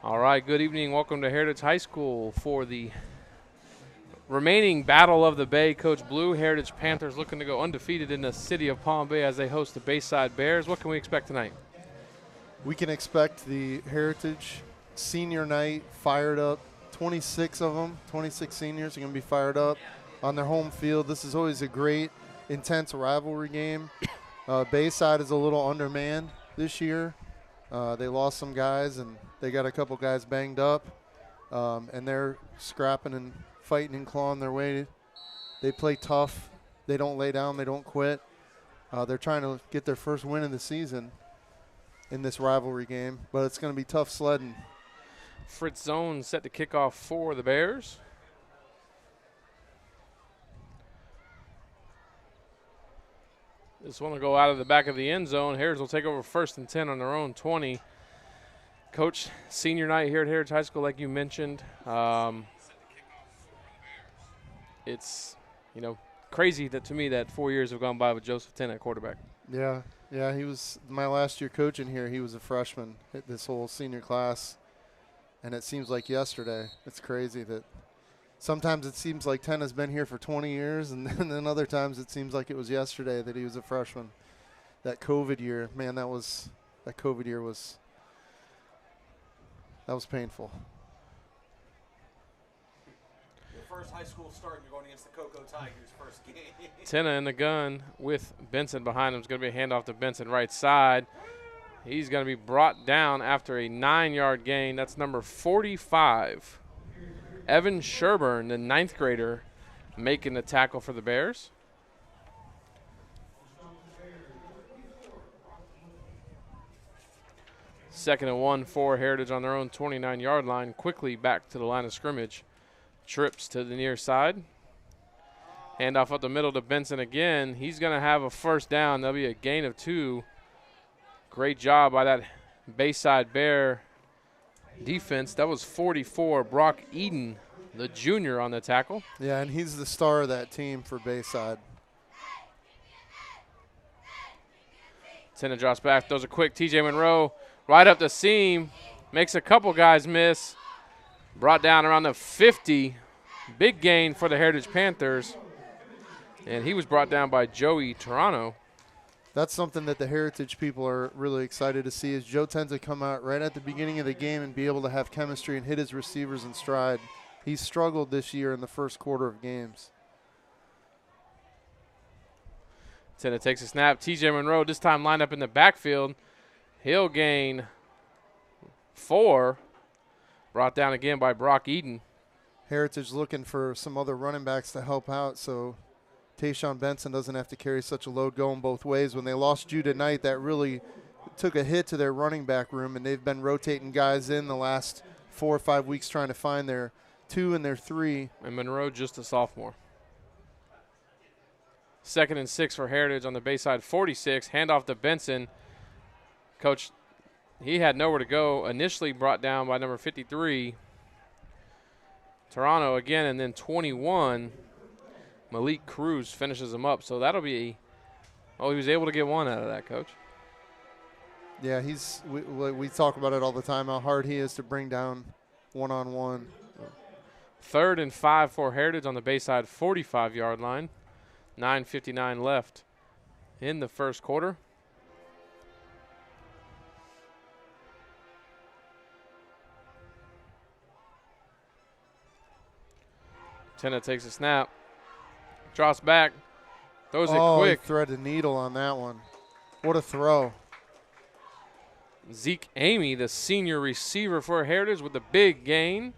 All right, good evening. Welcome to Heritage High School for the remaining Battle of the Bay. Coach Blue, Heritage Panthers looking to go undefeated in the city of Palm Bay as they host the Bayside Bears. What can we expect tonight? We can expect the Heritage Senior Night fired up. 26 of them, 26 seniors are going to be fired up on their home field. This is always a great, intense rivalry game. Bayside is a little undermanned this year. They lost some guys, and they got a couple guys banged up, and they're scrapping and fighting and clawing their way. They play tough. They don't lay down. They don't quit. They're trying to get their first win of the season in this rivalry game, but it's going to be tough sledding. Fritz zone set to kick off for the Bears. This one will go out of the back of the end zone. Heritage will take over 1st and 10 on their own 20. Coach, senior night here at Heritage High School, like you mentioned. It's, crazy that to me that 4 years have gone by with Joseph Tennant at quarterback. Yeah, he was my last year coaching here. He was a freshman at this whole senior class, and it seems like yesterday. It's crazy that sometimes it seems like Tennant's been here for 20 years, and then other times it seems like it was yesterday that he was a freshman. That COVID year, man, that was painful. Your first high school start, you're going against the Cocoa Tigers first game. Tennant in the gun with Benson behind him. It's going to be a handoff to Benson right side. He's going to be brought down after a 9-yard gain. That's number 45. Evan Sherburne, the 9th grader, making the tackle for the Bears. Second and 1 for Heritage on their own 29-yard line. Quickly back to the line of scrimmage. Trips to the near side. Handoff up the middle to Benson again. He's going to have a first down. There'll be a gain of 2. Great job by that Bayside Bear defense. That was 44. Brock Eden, the junior, on the tackle. Yeah, and he's the star of that team for Bayside. Tennant drops back, throws a quick TJ Monroe right up the seam. Makes a couple guys miss. Brought down around the 50. Big gain for the Heritage Panthers. And he was brought down by Joey Toronto. That's something that the Heritage people are really excited to see, is Joe tends to come out right at the beginning of the game and be able to have chemistry and hit his receivers in stride. He's struggled this year in the first quarter of games. Tennant takes a snap. TJ Monroe this time lined up in the backfield. He'll gain 4. Brought down again by Brock Eden. Heritage looking for some other running backs to help out so Tayshawn Benson doesn't have to carry such a load going both ways. When they lost Judah Knight, that really took a hit to their running back room, and they've been rotating guys in the last 4 or 5 weeks trying to find their 2 and their 3. And Monroe just a sophomore. 2nd and 6 for Heritage on the Bayside 46. Handoff to Benson. Coach, he had nowhere to go. Initially brought down by number 53. Toronto again, and then 21. Malik Cruz finishes him up. So that'll be, he was able to get 1 out of that, Coach. Yeah, we talk about it all the time, how hard he is to bring down one-on-one. 3rd and 5 for Heritage on the Bayside 45-yard line. 9:59 left in the first quarter. Tennant takes a snap, drops back, throws it quick. He threaded the needle on that one. What a throw. Zeke Amy, the senior receiver for Heritage, with a big gain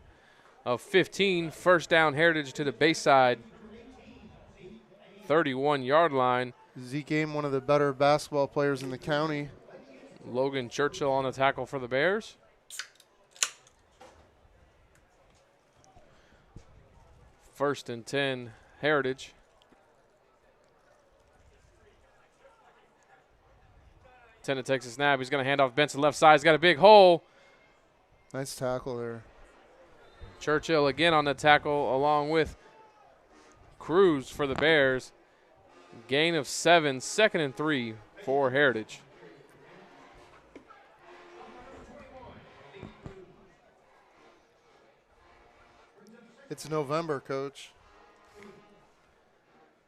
of 15. First down Heritage to the Bayside 31-yard line. Zeke Amy, one of the better basketball players in the county. Logan Churchill on the tackle for the Bears. First and 10, Heritage. Tennant takes a snap. He's going to hand off Benson left side. He's got a big hole. Nice tackle there. Churchill again on the tackle along with Cruz for the Bears. Gain of 7, 2nd and 3 for Heritage. It's November, Coach.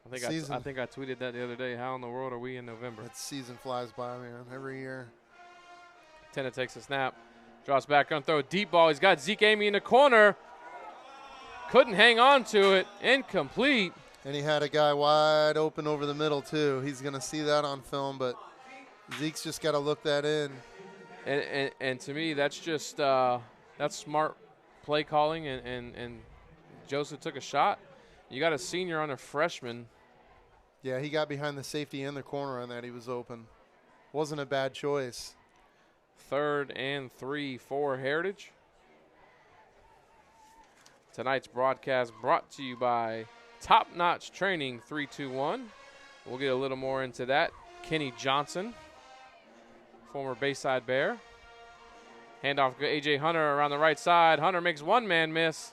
I think I tweeted that the other day. How in the world are we in November? That season flies by, man, every year. Tena takes a snap. Drops back on throw. Deep ball. He's got Zeke Amy in the corner. Couldn't hang on to it. Incomplete. And he had a guy wide open over the middle, too. He's going to see that on film, but Zeke's just got to look that in. And to me, that's just that's smart play calling, and Joseph took a shot. You got a senior on a freshman. Yeah, he got behind the safety and the corner on that. He was open. Wasn't a bad choice. 3rd and 3 for Heritage. Tonight's broadcast brought to you by Top Notch Training 321. We'll get a little more into that. Kenny Johnson, former Bayside Bear. Handoff to A.J. Hunter around the right side. Hunter makes one man miss.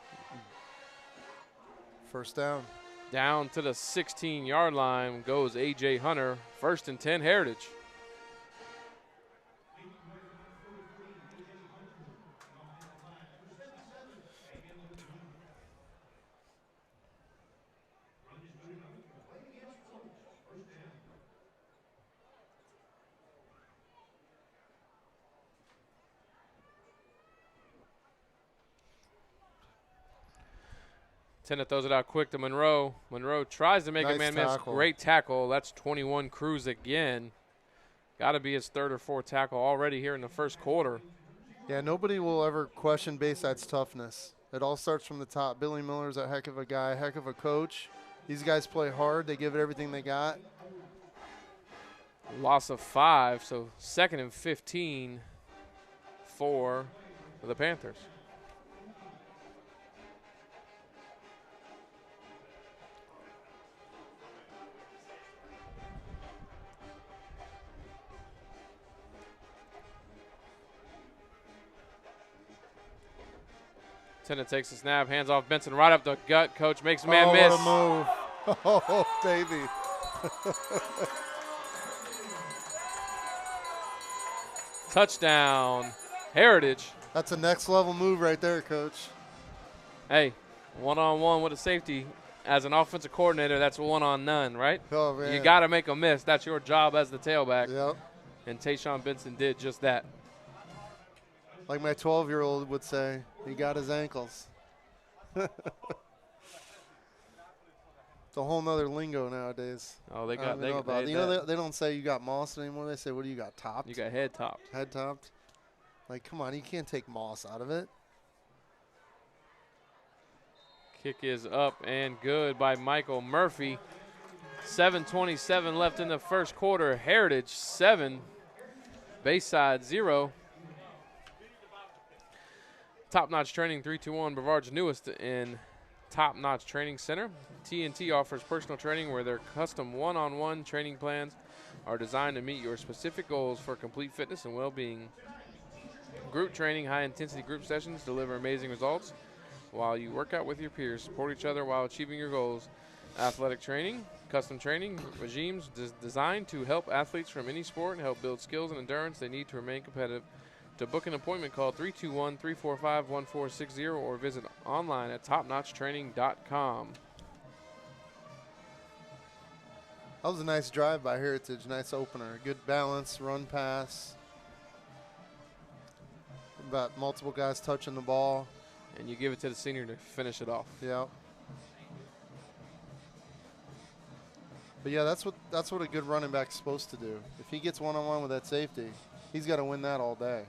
First down. Down to the 16-yard line goes A.J. Hunter. 1st and 10, Heritage. Tena throws it out quick to Monroe. Monroe tries to make a man miss. Great tackle. That's 21 Cruz again. Got to be his 3rd or 4th tackle already here in the first quarter. Yeah, nobody will ever question Bayside's toughness. It all starts from the top. Billy Miller's a heck of a guy, heck of a coach. These guys play hard. They give it everything they got. Loss of 5, so 2nd and 15 for the Panthers. Tena takes a snap, hands off Benson right up the gut. Coach makes a man miss. What a move. Oh, baby. Touchdown, Heritage. That's a next level move right there, Coach. Hey, one-on-one with a safety. As an offensive coordinator, that's one on none, right? Oh, man. You got to make a miss. That's your job as the tailback. Yep. And Tayshawn Benson did just that. Like my 12-year-old would say, he got his ankles. It's a whole nother lingo nowadays. Oh, they got. They don't say you got moss anymore. They say, what do you got, topped? You got head topped. Head topped. Like, come on, you can't take moss out of it. Kick is up and good by Michael Murphy. 7:27 left in the first quarter. Heritage 7, Bayside 0. Top Notch Training 321, Brevard's newest in Top Notch Training Center. T&T offers personal training where their custom one-on-one training plans are designed to meet your specific goals for complete fitness and well-being. Group training, high-intensity group sessions deliver amazing results while you work out with your peers. Support each other while achieving your goals. Athletic training, custom training regimes designed to help athletes from any sport and help build skills and endurance they need to remain competitive. To book an appointment, call 321-345-1460 or visit online at topnotchtraining.com. That was a nice drive by Heritage, nice opener. Good balance, run pass. About multiple guys touching the ball. And you give it to the senior to finish it off. Yeah. But yeah, that's what a good running back's supposed to do. If he gets one-on-one with that safety, he's got to win that all day.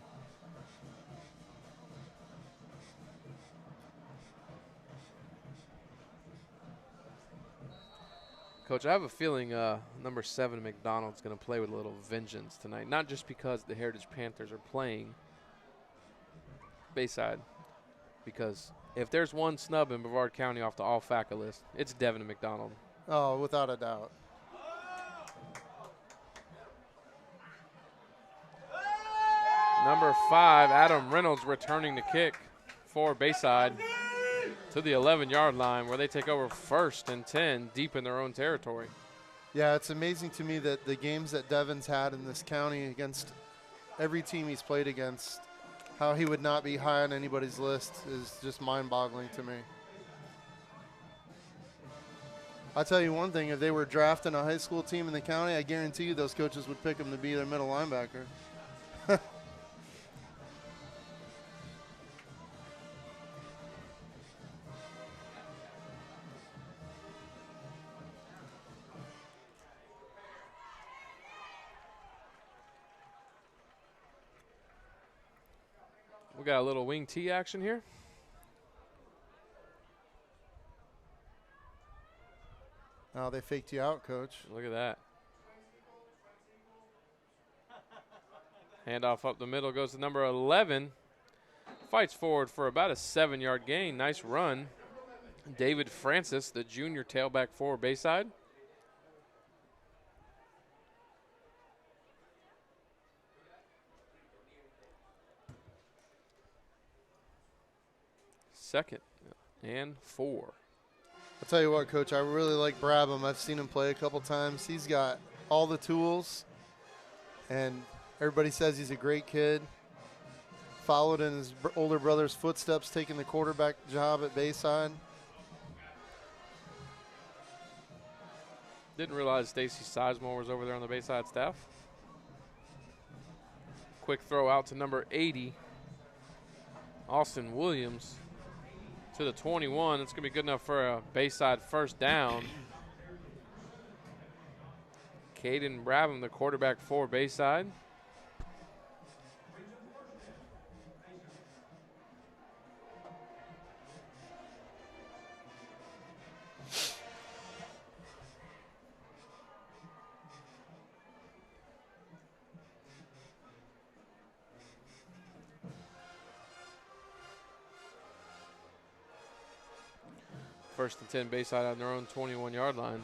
Coach, I have a feeling number 7 McDonald's going to play with a little vengeance tonight. Not just because the Heritage Panthers are playing Bayside, because if there's one snub in Brevard County off the all-FACA list, it's Devin McDonald. Oh, without a doubt. Number 5, Adam Reynolds returning the kick for Bayside to the 11-yard line where they take over 1st and 10 deep in their own territory. Yeah, it's amazing to me that the games that Devin's had in this county against every team he's played against, how he would not be high on anybody's list is just mind-boggling to me. I'll tell you one thing, if they were drafting a high school team in the county, I guarantee you those coaches would pick him to be their middle linebacker. We got a little wing T action here. Oh, they faked you out, Coach. Look at that. Handoff up the middle goes to number 11. Fights forward for about a 7-yard gain. Nice run. David Francis, the junior tailback for Bayside. Second and 4. I'll tell you what, Coach, I really like Brabham. I've seen him play a couple times. He's got all the tools, and everybody says he's a great kid. Followed in his older brother's footsteps, taking the quarterback job at Bayside. Didn't realize Stacy Sizemore was over there on the Bayside staff. Quick throw out to number 80, Austin Williams, to the 21. It's going to be good enough for a Bayside first down. Caden Brabham, the quarterback for Bayside. First and 10, Bayside on their own 21-yard line.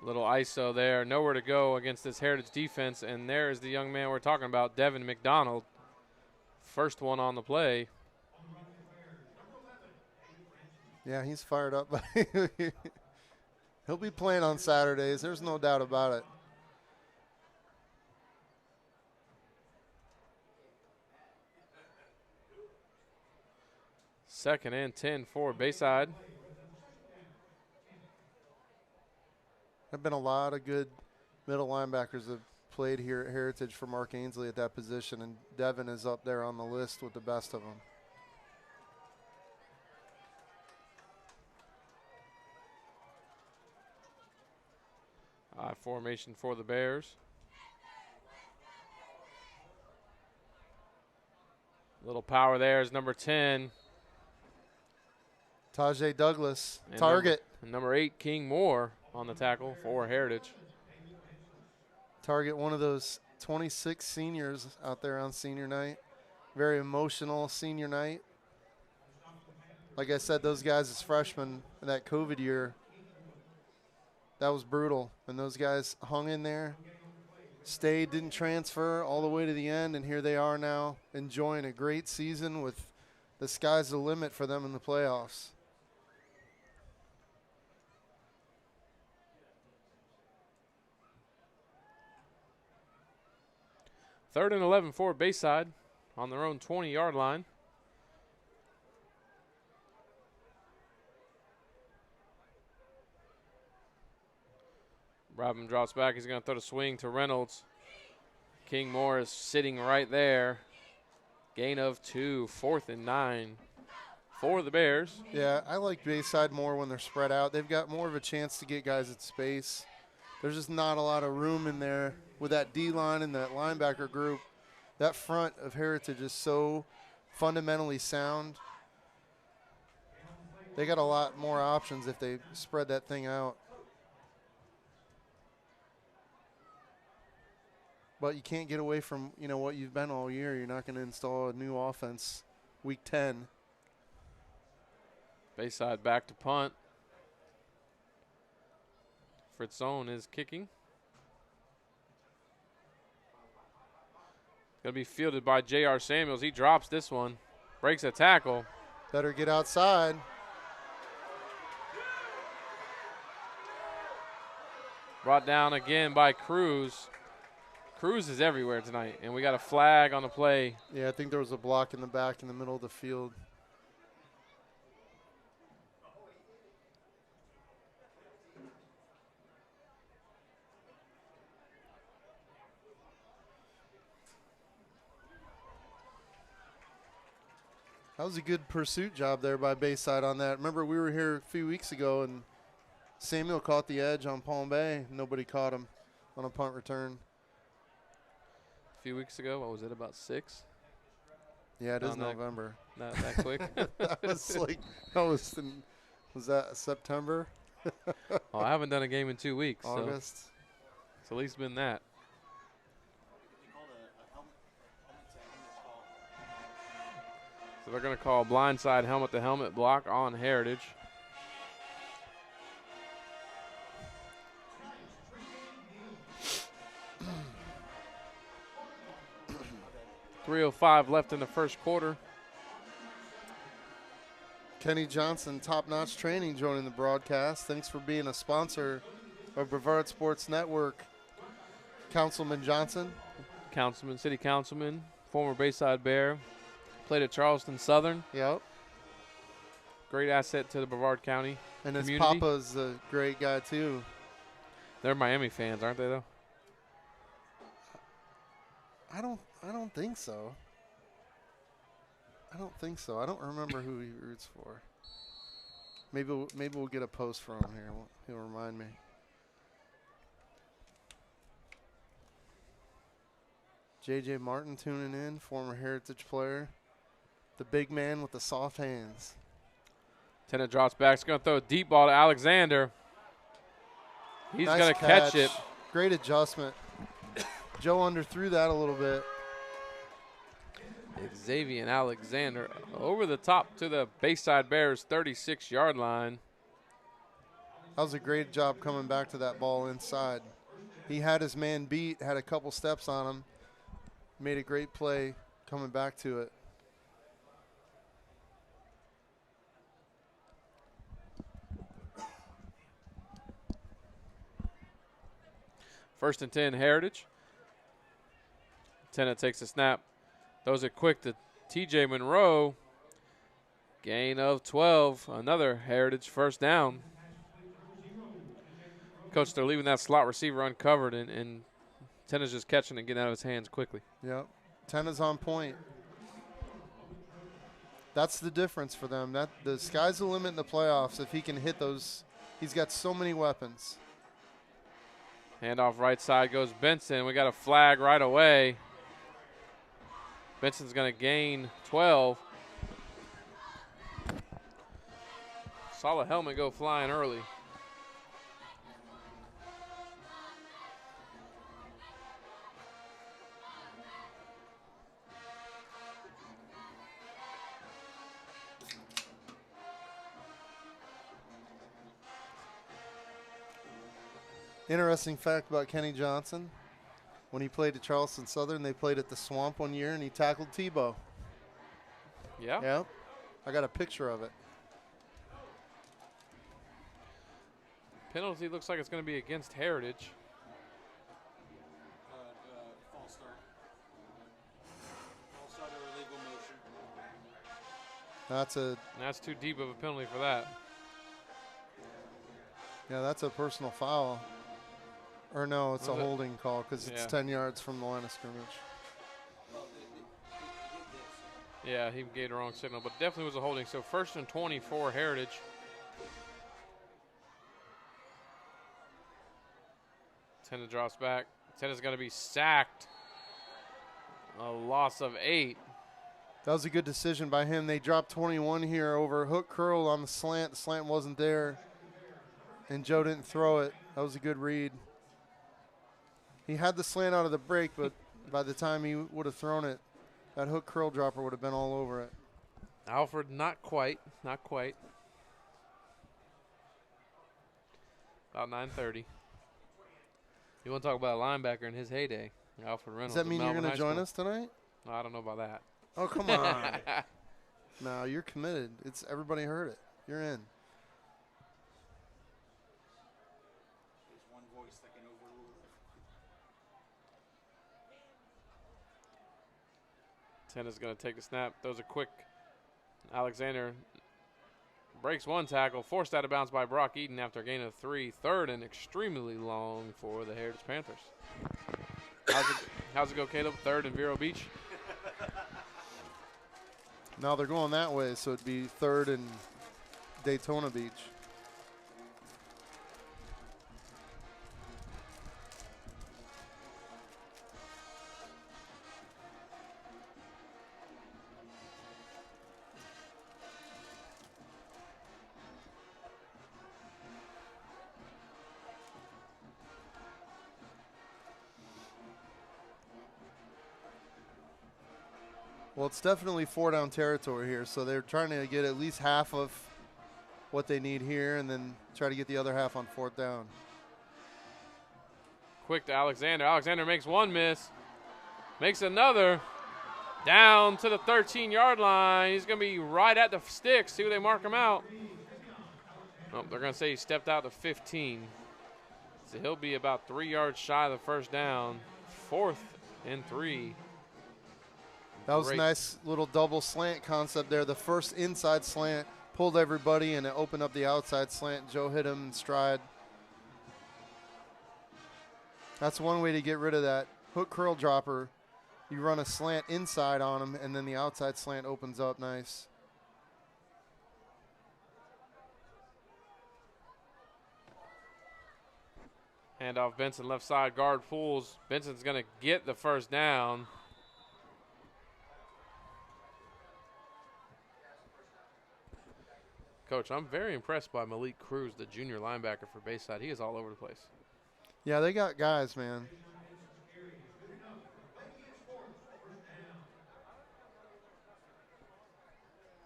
Little ISO there, nowhere to go against this Heritage defense, and there is the young man we're talking about, Devin McDonald. First one on the play. Yeah, he's fired up. He'll be playing on Saturdays. There's no doubt about it. Second and 10 for Bayside. There have been a lot of good middle linebackers that played here at Heritage for Mark Ainsley at that position, and Devin is up there on the list with the best of them. Formation for the Bears. Little power there is number 10. Tajay Douglas, And target. Number 8, King Moore on the tackle for Heritage. Target, one of those 26 seniors out there on senior night. Very emotional senior night. Like I said, those guys as freshmen in that COVID year, that was brutal. And those guys hung in there, stayed, didn't transfer all the way to the end, and here they are now enjoying a great season with the sky's the limit for them in the playoffs. Third and 11 for Bayside on their own 20-yard line. Brabham drops back. He's going to throw the swing to Reynolds. King Moore is sitting right there. Gain of 2, 4th and 9 for the Bears. Yeah, I like Bayside more when they're spread out. They've got more of a chance to get guys at space. There's just not a lot of room in there with that D-line and that linebacker group. That front of Heritage is so fundamentally sound. They got a lot more options if they spread that thing out. But you can't get away from, what you've been all year. You're not going to install a new offense week 10. Bayside back to punt. Fritz Owen is kicking. Going to be fielded by J.R. Samuels. He drops this one. Breaks a tackle. Better get outside. Brought down again by Cruz. Cruz is everywhere tonight, and we got a flag on the play. Yeah, I think there was a block in the back in the middle of the field. That was a good pursuit job there by Bayside on that. Remember, we were here a few weeks ago, and Samuel caught the edge on Palm Bay. Nobody caught him on a punt return. A few weeks ago, what was it, about 6? Yeah, it is On that- November. Not that quick. Was that September? I haven't done a game in 2 weeks, so August? it's at least been that. So they're going to call blindside helmet-to-helmet block on Heritage. .305 left in the first quarter. Kenny Johnson, Top Notch Training, joining the broadcast. Thanks for being a sponsor of Brevard Sports Network. Councilman Johnson. City councilman, former Bayside Bear. Played at Charleston Southern. Yep. Great asset to the Brevard County And his community. papa's a great guy, too. They're Miami fans, aren't they, though? I don't think so. I don't remember who he roots for. Maybe we'll get a post from him here. He'll remind me. J.J. Martin tuning in, former Heritage player. The big man with the soft hands. Tennant drops back. He's going to throw a deep ball to Alexander. He's Nice going to catch it. Great adjustment. Joe underthrew that a little bit. Xavier Alexander over the top to the Bayside Bears 36-yard line. That was a great job coming back to that ball inside. He had his man beat, had a couple steps on him, made a great play coming back to it. First and 10, Heritage. Tennant takes a snap. Throws it quick to T.J. Monroe. Gain of 12. Another Heritage first down. Coach, they're leaving that slot receiver uncovered, and Tennant's just catching it and getting out of his hands quickly. Yep. 10 is on point. That's the difference for them. The sky's the limit in the playoffs if he can hit those. He's got so many weapons. Handoff right side goes Benson. We got a flag right away. Benson's going to gain 12. Saw the helmet go flying early. Interesting fact about Kenny Johnson. When he played at Charleston Southern, they played at the Swamp one year, and he tackled Tebow. Yeah? Yep. I got a picture of it. Penalty looks like it's going to be against Heritage. False start. False start or illegal motion. That's too deep of a penalty for that. That's a personal foul. Or no, it's a Was it? holding call because it's Yeah. 10 yards from the line of scrimmage. Yeah, he gave the wrong signal, but definitely was a holding. So first and 20 for Heritage. Tennant drops back. Tennant's going to be sacked. A loss of 8. That was a good decision by him. They dropped 21 here over hook curl on the slant. The slant wasn't there, and Joe didn't throw it. That was a good read. He had the slant out of the break, but by the time he would have thrown it, that hook curl dropper would have been all over it. Alfred, not quite. Not quite. About 9:30. You want to talk about a linebacker in his heyday? Alfred Reynolds. Does that mean of you're Melvin going to High join School. us tonight? No, I don't know about that. Oh, come on. No, you're committed. It's everybody heard it. You're in. There's one voice that can overrule. Tenna's going to take the snap. Throws a quick. Alexander breaks one tackle, forced out of bounds by Brock Eaton after a gain of 3. Third and extremely long for the Heritage Panthers. How's it go, Caleb? Third and Vero Beach. Now they're going that way, so it'd be third and Daytona Beach. Well, it's definitely 4-down territory here, so they're trying to get at least half of what they need here and then try to get the other half on 4th down. Quick to Alexander. Alexander makes one miss. Makes another. Down to the 13-yard line. He's going to be right at the sticks. See where they mark him out. Oh, they're going to say he stepped out to 15. So he'll be about 3 yards shy of the first down. 4th and 3. That was a nice little double slant concept there. The first inside slant pulled everybody, and it opened up the outside slant. Joe hit him in stride. That's one way to get rid of that hook curl dropper. You run a slant inside on him, and then the outside slant opens up nice. Handoff Benson, left side, guard pulls. Benson's going to get the first down. Coach, I'm very impressed by Malik Cruz, the junior linebacker for Bayside. He is all over the place. Yeah, they got guys, man.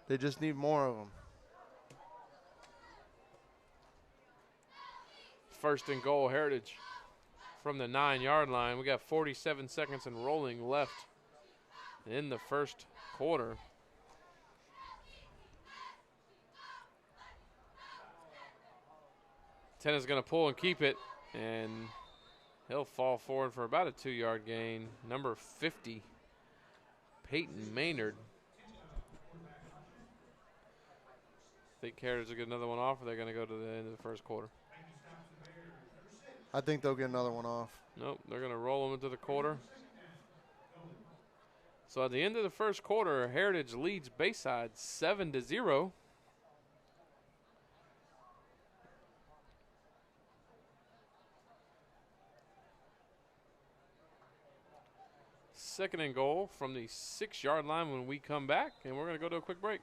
They just need more of them. First and goal, Heritage from the 9-yard line. We got 47 seconds and rolling left in the first quarter. Tenna's going to pull and keep it, and he'll fall forward for about a 2-yard gain. Number 50, Peyton Maynard. Think Heritage will get another one off, or they're going to go to the end of the first quarter? I think they'll get another one off. Nope, they're going to roll them into the quarter. So at the end of the first quarter, Heritage leads Bayside 7-0. Second and goal from the 6-yard line when we come back, and we're going to go to a quick break.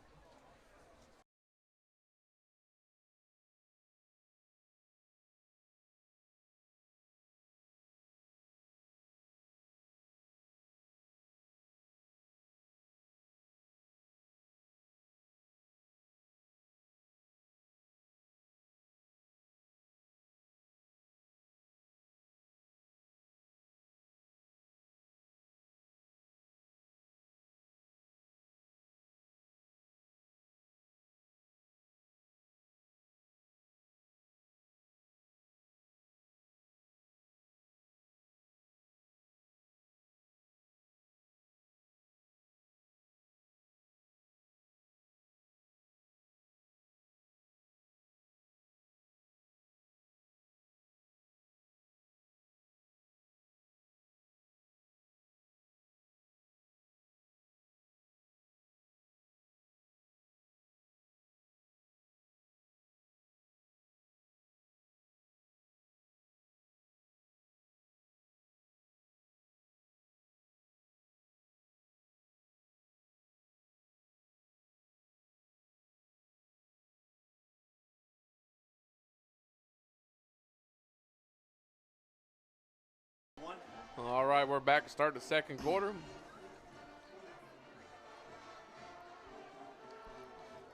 All right, we're back to start the second quarter.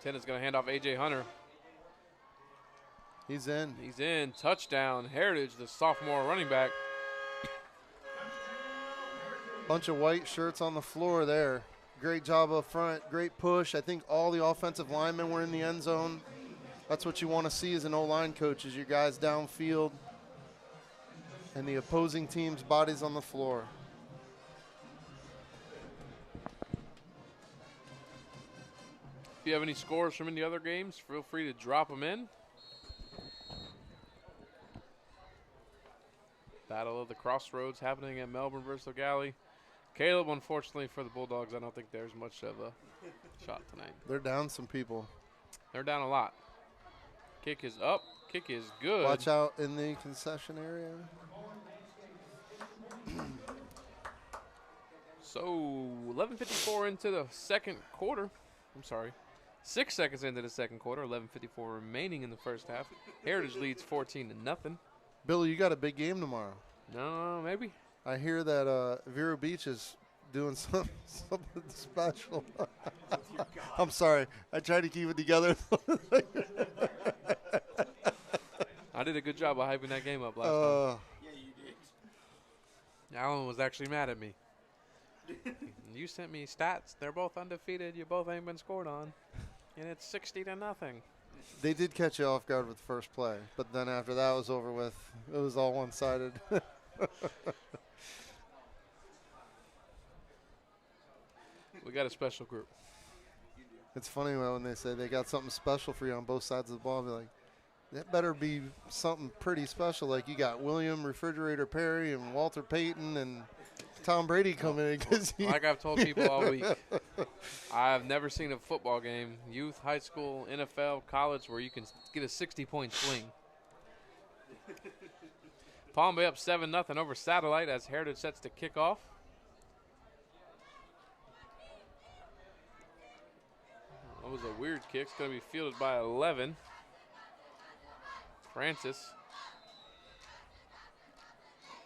Tenna's going to hand off A.J. Hunter. He's in. He's in. Touchdown. Heritage, the sophomore running back. Bunch of white shirts on the floor there. Great job up front. Great push. I think all the offensive linemen were in the end zone. That's what you want to see as an O-line coach, is your guys downfield. and the opposing team's bodies on the floor. If you have any scores from any other games, feel free to drop them in. Battle of the Crossroads happening at Melbourne versus Galley. Caleb, unfortunately for the Bulldogs, I don't think there's much of a shot tonight. They're down some people. They're down a lot. Kick is up. Kick is good. Watch out in the concession area. So 11:54 into the second quarter. I'm sorry. 6 seconds into the second quarter. 11:54 remaining in the first half. Heritage leads 14-0. Billy, you got a big game tomorrow. No, maybe. I hear that Vero Beach is doing something special. I'm sorry. I tried to keep it together. I did a good job of hyping that game up last time. Yeah, you did. Alan was actually mad at me. You sent me stats. They're both undefeated. You both ain't been scored on. And it's 60-0. They did catch you off guard with the first play, but then after that was over with, it was all one-sided. We got a special group. It's funny when they say they got something special for you on both sides of the ball. I'll be like, that better be something pretty special. Like you got William Refrigerator Perry and Walter Payton and Tom Brady coming in. Like I've told people all week, I've never seen a football game, youth, high school, NFL, college, where you can get a 60-point swing. Palm Bay up 7-0 over Satellite as Heritage sets to kick off. That was a weird kick. It's going to be fielded by 11. Francis.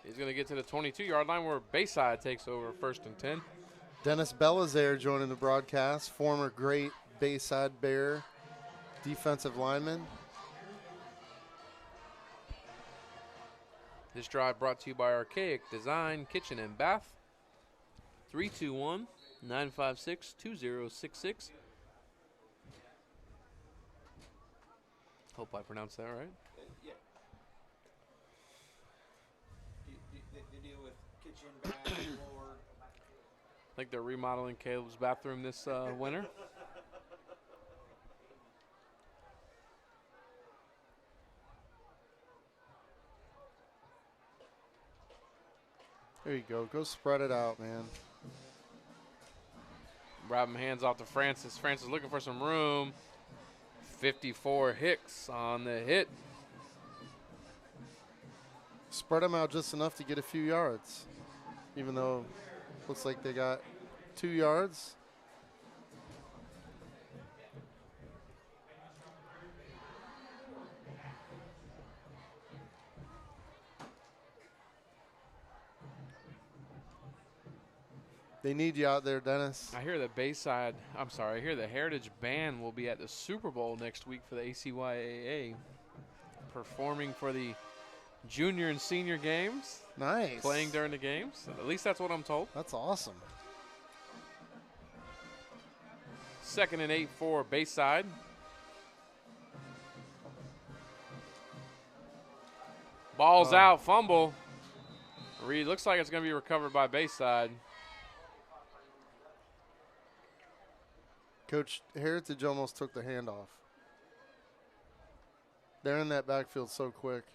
He's going to get to the 22-yard line where Bayside takes over 1st and 10. Dennis Belizaire joining the broadcast, former great Bayside Bear defensive lineman. This drive brought to you by Archaic Design, Kitchen and Bath. 321-956-2066. Hope I pronounced that right. Yeah. They deal with kitchen, bath, floor. I think they're remodeling Caleb's bathroom this winter. There you go. Go spread it out, man. Brabham hands off to Francis. Francis looking for some room. 54 Hicks on the hit. Spread them out just enough to get a few yards, even though it looks like they got 2 yards. They need you out there, Dennis. I hear that I hear the Heritage Band will be at the Super Bowl next week for the ACYAA, performing for the junior and senior games. Nice. Playing during the games. At least that's what I'm told. That's awesome. 2nd and 8 for Bayside. Ball's out, fumble. Reed looks like it's going to be recovered by Bayside. Coach, Heritage almost took the handoff. They're in that backfield so quick.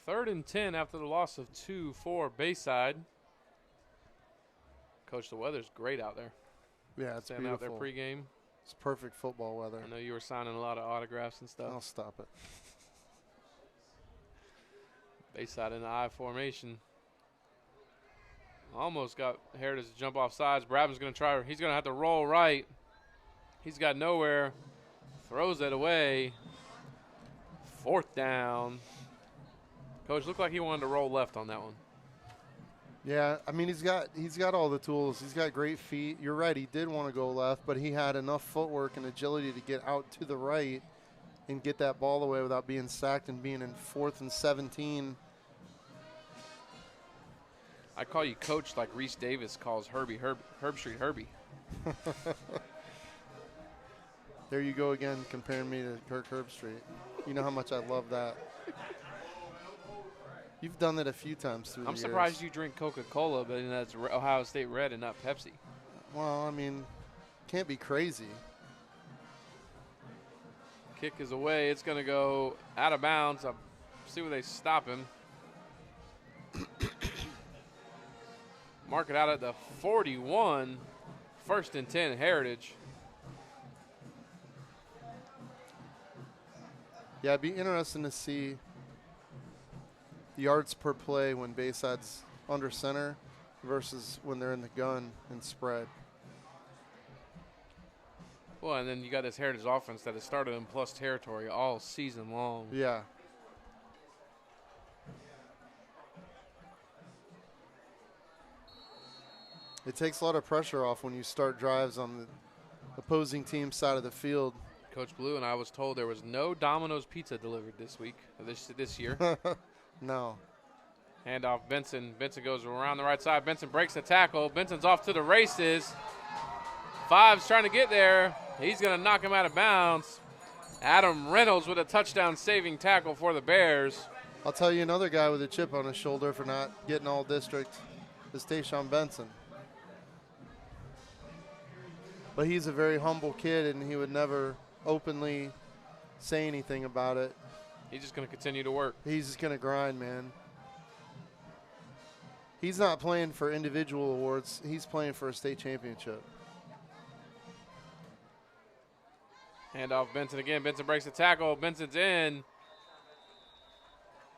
Third and 10 after the loss of 2 for Bayside. Coach, the weather's great out there. Yeah, it's Standing out beautiful. there pregame. It's perfect football weather. I know you were signing a lot of autographs and stuff. I'll stop it. Bayside in the I formation. Almost got Heritage to jump off sides. Brabham's going to try. He's going to have to roll right. He's got nowhere. Throws it away. 4th down. Coach, looked like he wanted to roll left on that one. Yeah, I mean, he's got all the tools. He's got great feet. You're right, he did want to go left, but he had enough footwork and agility to get out to the right and get that ball away without being sacked and being in 4th and 17. I call you coach like Reese Davis calls Herb Street Herbie. There you go again, comparing me to Kirk Herbstreit. You know how much I love that. You've done that a few times through the I'm years. surprised you drink Coca-Cola, but that's Ohio State Red and not Pepsi. Well, I mean, can't be crazy. Kick is away. It's going to go out of bounds. I'll see where they stop him. Mark it out at the 41. 1st and 10, Heritage. Yeah, it'd be interesting to see the yards per play when Bayside's under center versus when they're in the gun and spread. Well, and then you got this Heritage offense that has started in plus territory all season long. Yeah. It takes a lot of pressure off when you start drives on the opposing team's side of the field. Coach Blue and I was told there was no Domino's pizza delivered this week, this year. No. Handoff Benson. Benson goes around the right side. Benson breaks the tackle. Benson's off to the races. 5's trying to get there. He's going to knock him out of bounds. Adam Reynolds with a touchdown saving tackle for the Bears. I'll tell you another guy with a chip on his shoulder for not getting all district is Tayshawn Benson. But he's a very humble kid, and he would never openly say anything about it. He's just going to continue to work. He's just going to grind, man. He's not playing for individual awards. He's playing for a state championship. Handoff Benson again. Benson breaks the tackle. Benson's in.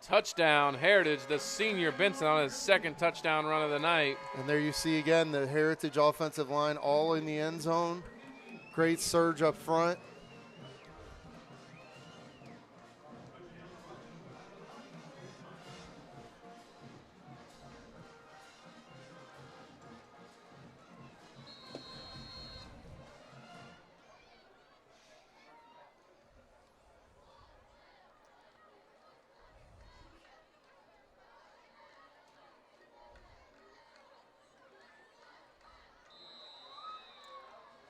Touchdown, Heritage. The senior Benson on his 2nd touchdown run of the night. And there you see again the Heritage offensive line all in the end zone. Great surge up front.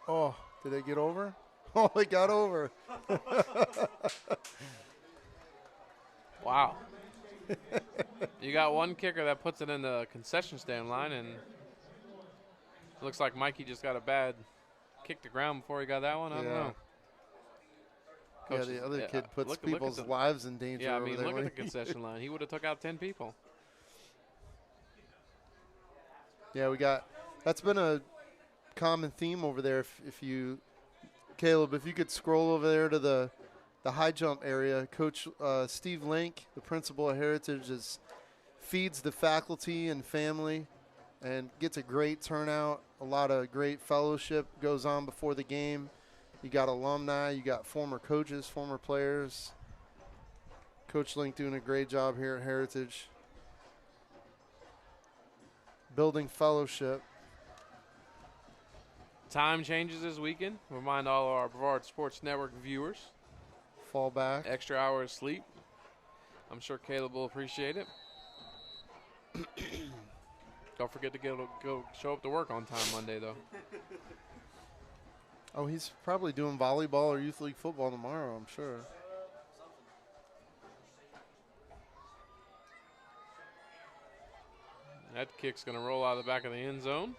Oh, did they get over? Oh, they got over. Wow. You got one kicker that puts it in the concession stand line, and it looks like Mikey just got a bad kick to ground before he got that one. I don't know. Yeah, the other kid puts people's lives in danger. Yeah, I mean, over look there at the concession line. He would have took out 10 people. Yeah, that's been a common theme over there. If you, Caleb, if you could scroll over there to the high jump area, Coach Steve Link, the principal of Heritage, feeds the faculty and family and gets a great turnout. A lot of great fellowship goes on before the game. You got alumni, you got former coaches, former players. Coach Link doing a great job here at Heritage, building fellowship. Time changes this weekend. Remind all our Brevard Sports Network viewers. Fall back. Extra hour of sleep. I'm sure Caleb will appreciate it. Don't forget to go show up to work on time Monday, though. Oh, he's probably doing volleyball or youth league football tomorrow, I'm sure. That kick's going to roll out of the back of the end zone.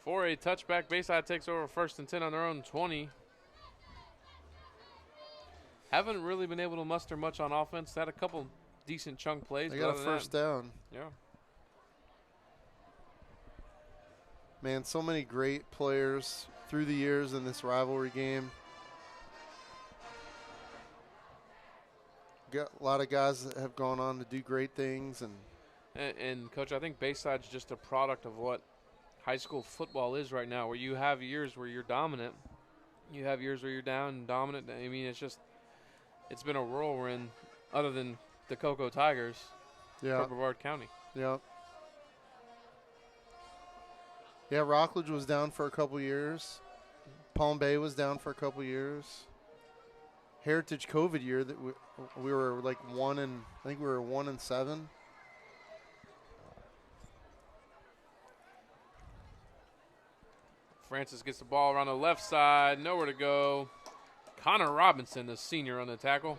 For a touchback, Bayside takes over 1st and 10 on their own 20. Haven't really been able to muster much on offense. Had a couple decent chunk plays. They got a first down. Yeah. Man, so many great players through the years in this rivalry game. Got a lot of guys that have gone on to do great things. And Coach, I think Bayside's just a product of what high school football is right now, where you have years where you're dominant. You have years where you're down and dominant. I mean, it's been a whirlwind other than the Cocoa Tigers for Brevard County. Yep. Yeah, Rockledge was down for a couple years. Palm Bay was down for a couple years. Heritage COVID year that we were like 1-7. Francis gets the ball around the left side, nowhere to go. Connor Robinson, the senior, on the tackle.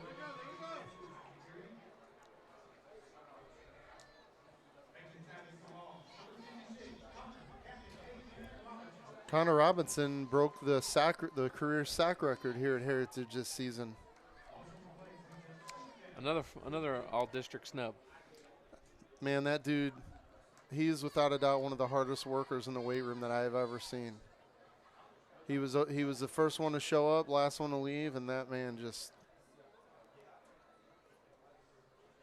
Connor Robinson broke the career sack record here at Heritage this season. Another all-district snub. Man, that dude, he is without a doubt one of the hardest workers in the weight room that I have ever seen. He was the first one to show up, last one to leave, and that man just,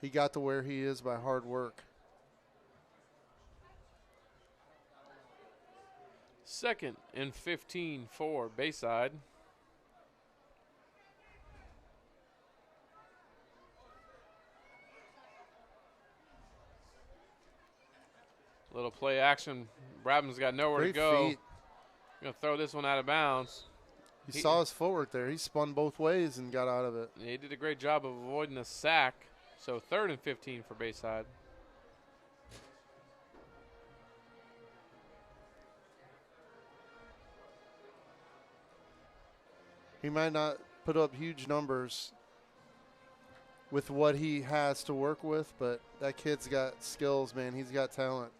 he got to where he is by hard work. 2nd and 15 for Bayside. Little play action. Brabham's got nowhere Great to go. feet. Going to throw this one out of bounds. He saw his footwork there. He spun both ways and got out of it. He did a great job of avoiding a sack. So 3rd and 15 for Bayside. He might not put up huge numbers with what he has to work with, but that kid's got skills, man. He's got talent.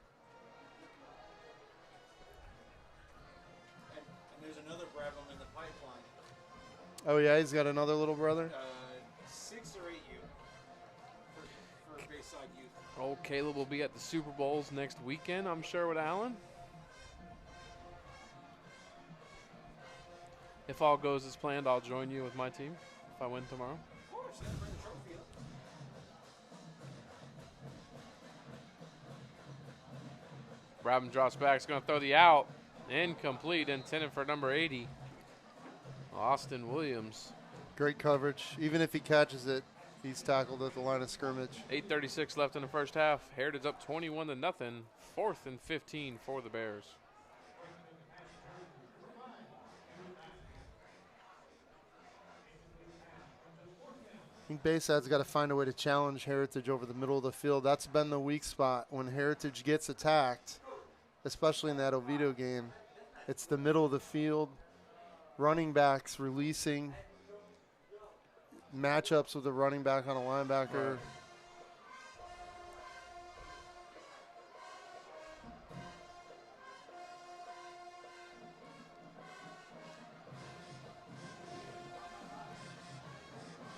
And there's another Brabham in the pipeline. Oh, yeah, he's got another little brother? 6 or 8 youth for Bayside youth. Oh, Caleb will be at the Super Bowls next weekend, I'm sure, with Allen. If all goes as planned, I'll join you with my team if I win tomorrow. Of course, yeah, bring the trophy up. Brabham drops back. He's going to throw the out. Incomplete. Intended for number 80, Austin Williams. Great coverage. Even if he catches it, he's tackled at the line of scrimmage. 8:36 left in the first half. Heritage up 21-0. 4th and 15 for the Bears. I think Bayside's got to find a way to challenge Heritage over the middle of the field. That's been the weak spot when Heritage gets attacked, especially in that Oviedo game. It's the middle of the field, running backs releasing, matchups with a running back on a linebacker. Right.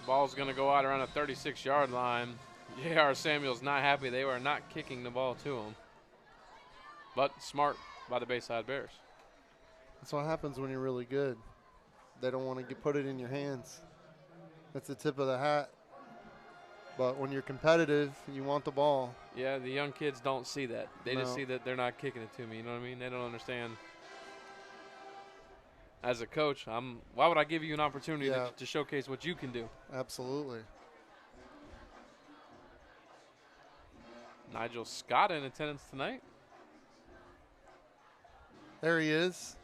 Ball's going to go out around a 36-yard line. J.R. Samuel's not happy. They were not kicking the ball to him. But smart by the Bayside Bears. That's what happens when you're really good. They don't want to put it in your hands. That's the tip of the hat. But when you're competitive, you want the ball. Yeah, the young kids don't see that. They just No. see that they're not kicking it to me. You know what I mean? They don't understand. As a coach, why would I give you an opportunity Yeah. to showcase what you can do? Absolutely. Nigel Scott in attendance tonight. There he is.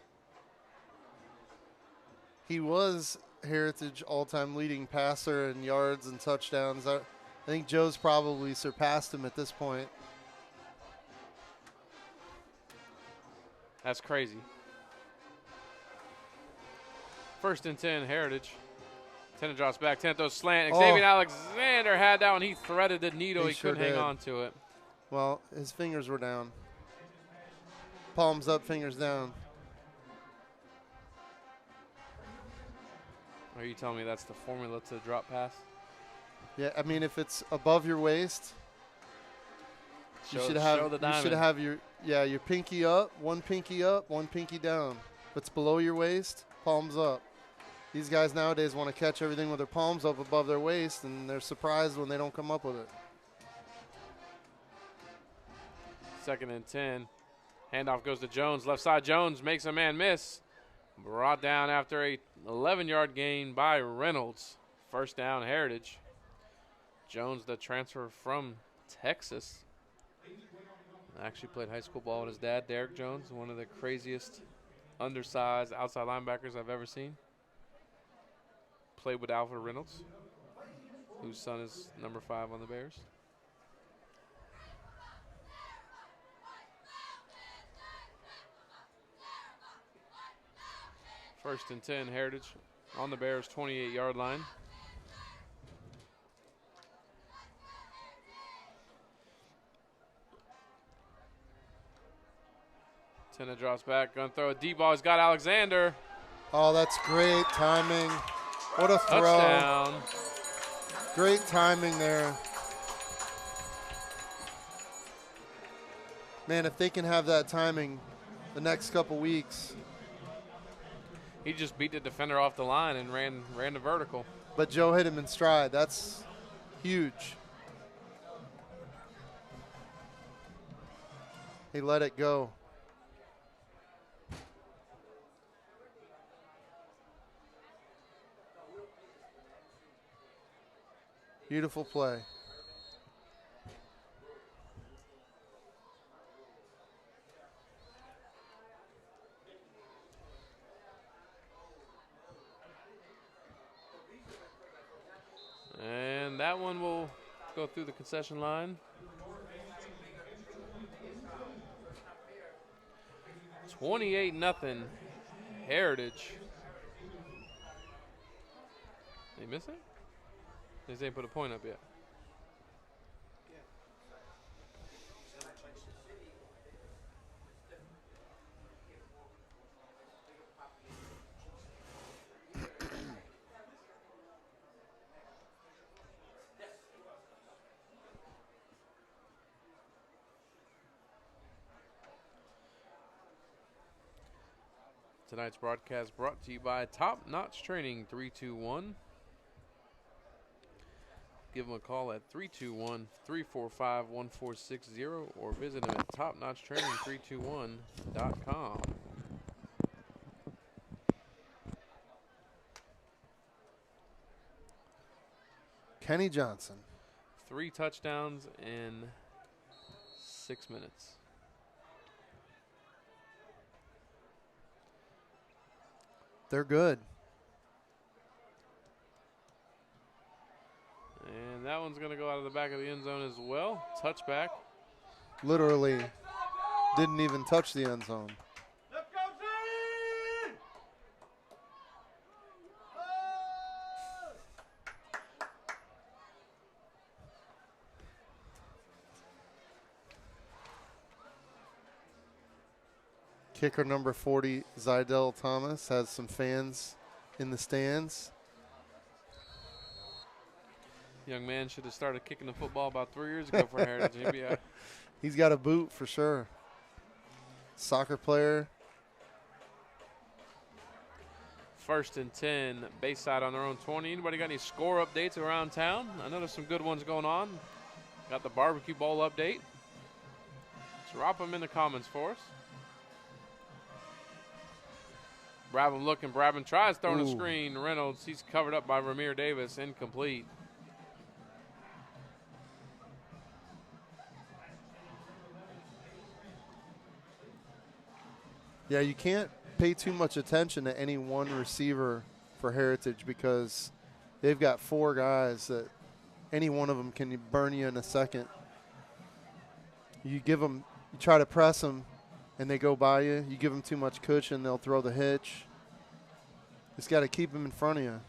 He was Heritage all-time leading passer in yards and touchdowns. I think Joe's probably surpassed him at this point. That's crazy. 1st and 10, Heritage. 10 drops back, 10 throws slant. Xavier Alexander had that one. He threaded the needle. He sure couldn't hang did. on to it. Well, his fingers were down. Palms up, fingers down. Are you telling me that's the formula to drop pass? Yeah, I mean, if it's above your waist, you should have your pinky up, one pinky down. If it's below your waist, palms up. These guys nowadays want to catch everything with their palms up above their waist, and they're surprised when they don't come up with it. 2nd and 10. Handoff goes to Jones. Left side, Jones makes a man miss. Brought down after a 11-yard gain by Reynolds. 1st down, Heritage. Jones, the transfer from Texas. Actually played high school ball with his dad, Derek Jones, one of the craziest undersized outside linebackers I've ever seen. Played with Alfred Reynolds, whose son is number 5 on the Bears. First and 10, Heritage on the Bears' 28-yard line. Tenna drops back, gonna throw a deep ball. He's got Alexander. Oh, that's great timing. What a throw. Touchdown. Great timing there. Man, if they can have that timing the next couple weeks. He just beat the defender off the line and ran the vertical. But Joe hit him in stride. That's huge. He let it go. Beautiful play. And that one will go through the concession line. 28-0 Heritage. They miss it? They ain't put a point up yet. Tonight's broadcast brought to you by Top Notch Training 321. Give them a call at 321-345-1460 or visit them at topnotchtraining321.com. Kenny Johnson. 3 touchdowns in 6 minutes. They're good. And that one's going to go out of the back of the end zone as well. Touchback. Literally didn't even touch the end zone. Let's go, team! Kicker number 40, Zydell Thomas, has some fans in the stands. Young man should have started kicking the football about 3 years ago for Heritage. He's got a boot for sure. Soccer player. First and 10, Bayside on their own 20. Anybody got any score updates around town? I know there's some good ones going on. Got the barbecue bowl update. Drop them in the comments for us. Brabham looking. Brabham tries throwing a screen. Reynolds, he's covered up by Ramir Davis. Incomplete. Yeah, you can't pay too much attention to any one receiver for Heritage because they've got 4 guys that any one of them can burn you in a second. You try to press them, and they go by you. You give them too much cushion, they'll throw the hitch. Just got to keep them in front of you.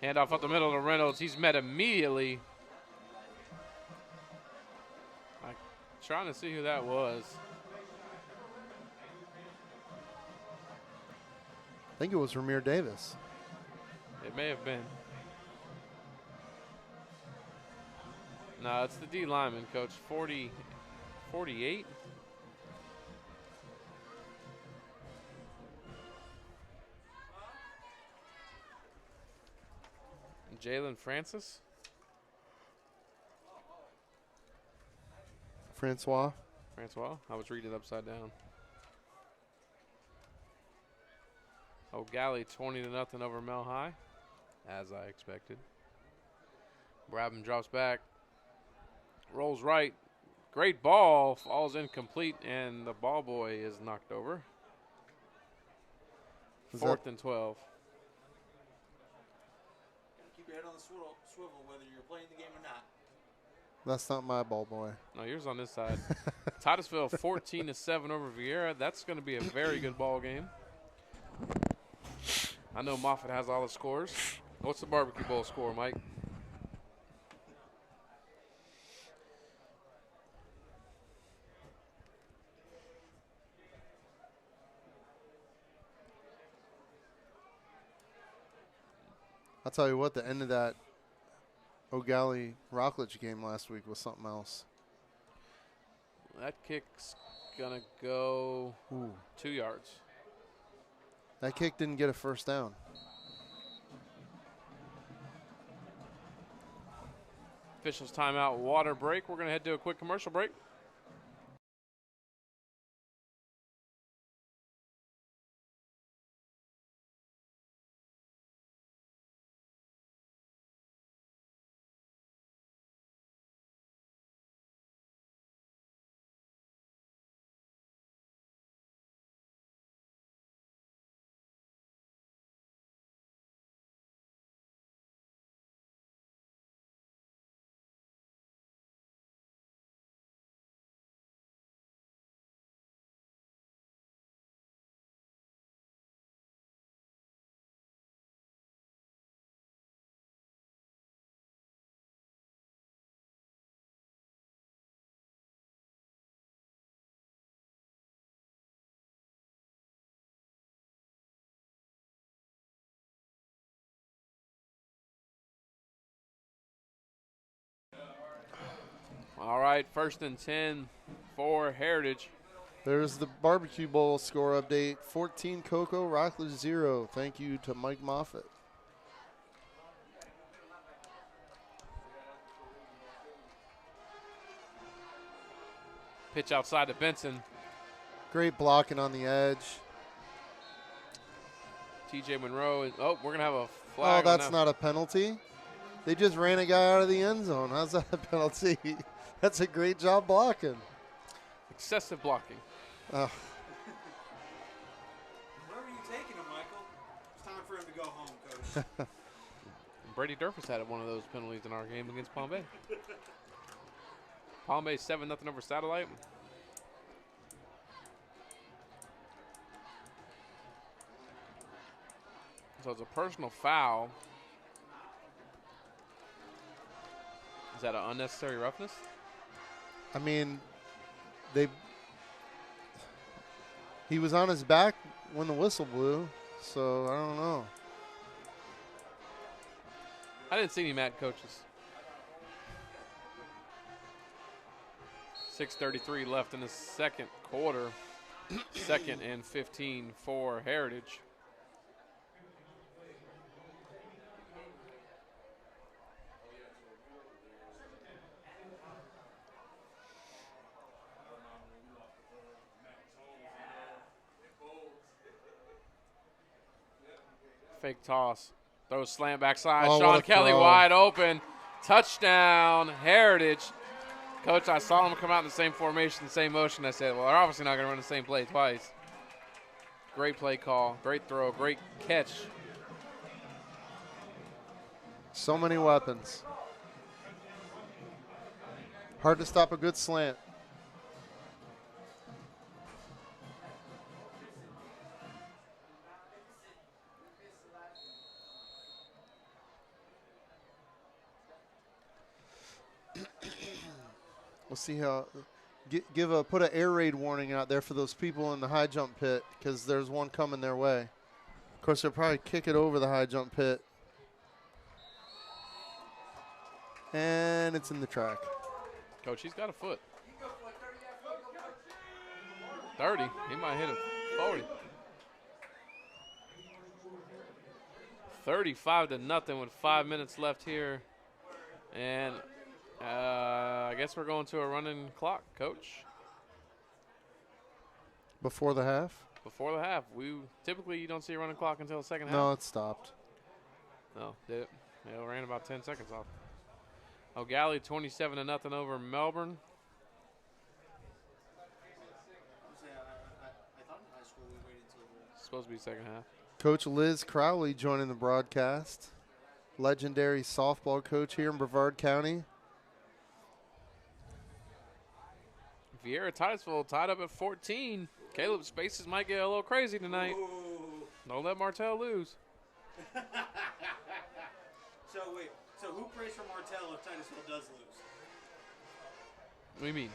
Handoff up the middle to Reynolds. He's met immediately. I'm trying to see who that was. I think it was Ramir Davis. It may have been. No, it's the D lineman, coach. 48. Jalen Francis. Francois. I was reading it upside down. Oh, Galley 20-0 over Mel High, as I expected. Brabham drops back. Rolls right. Great ball. Falls incomplete, and the ball boy is knocked over. Fourth and 12. Keep your head on the swivel whether you're playing the game or not. That's not my ball boy. No, yours on this side. Titusville 14-7 over Vieira. That's going to be a very good ball game. I know Moffett has all the scores. What's the barbecue bowl score, Mike? I'll tell you what, the end of that O'Galley Rockledge game last week was something else. That kick's going to go 2 yards. That kick didn't get a first down. Officials timeout, water break. We're going to head to a quick commercial break. All right, 1st and 10 for Heritage. There's the barbecue bowl score update. 14 Cocoa, Rockledge 0. Thank you to Mike Moffett. Pitch outside to Benson. Great blocking on the edge. TJ Monroe. We're going to have a flag. Oh, that's not a penalty. They just ran a guy out of the end zone. How's that a penalty? That's a great job blocking. Excessive blocking. Where are you taking him, Michael? It's time for him to go home, Coach. Brady Durfus had one of those penalties in our game against Palm Bay. Palm Bay 7-0 over Satellite. So it's a personal foul. Is that an unnecessary roughness? I mean, he was on his back when the whistle blew, so I don't know. I didn't see any mad coaches. 6:33 left in the second quarter. 2nd and 15 for Heritage. Fake toss. Throws slant backside. Oh, Sean what a Kelly throw. wide open. Touchdown, Heritage. Coach, I saw them come out in the same formation, same motion. I said, well, they're obviously not going to run the same play twice. Great play call. Great throw. Great catch. So many weapons. Hard to stop a good slant. We'll see how. Put an air raid warning out there for those people in the high jump pit because there's one coming their way. Of course, they'll probably kick it over the high jump pit. And it's in the track. Coach, he's got a foot. 30. He might hit a 40. 35-0 with 5 minutes left here. And I guess we're going to a running clock, Coach. Before the half? Before the half. Typically you don't see a running clock until the second half. No, it stopped. No, did it? It ran about 10 seconds off. O'Galley 27-0 over Melbourne. I thought in high school we waited until the Supposed to be second half. Coach Liz Crowley joining the broadcast. Legendary softball coach here in Brevard County. Vieira Titusville tied up at 14. Caleb's spaces might get a little crazy tonight. Ooh. Don't let Martell lose. So who prays for Martell if Titusville does lose? What do you mean?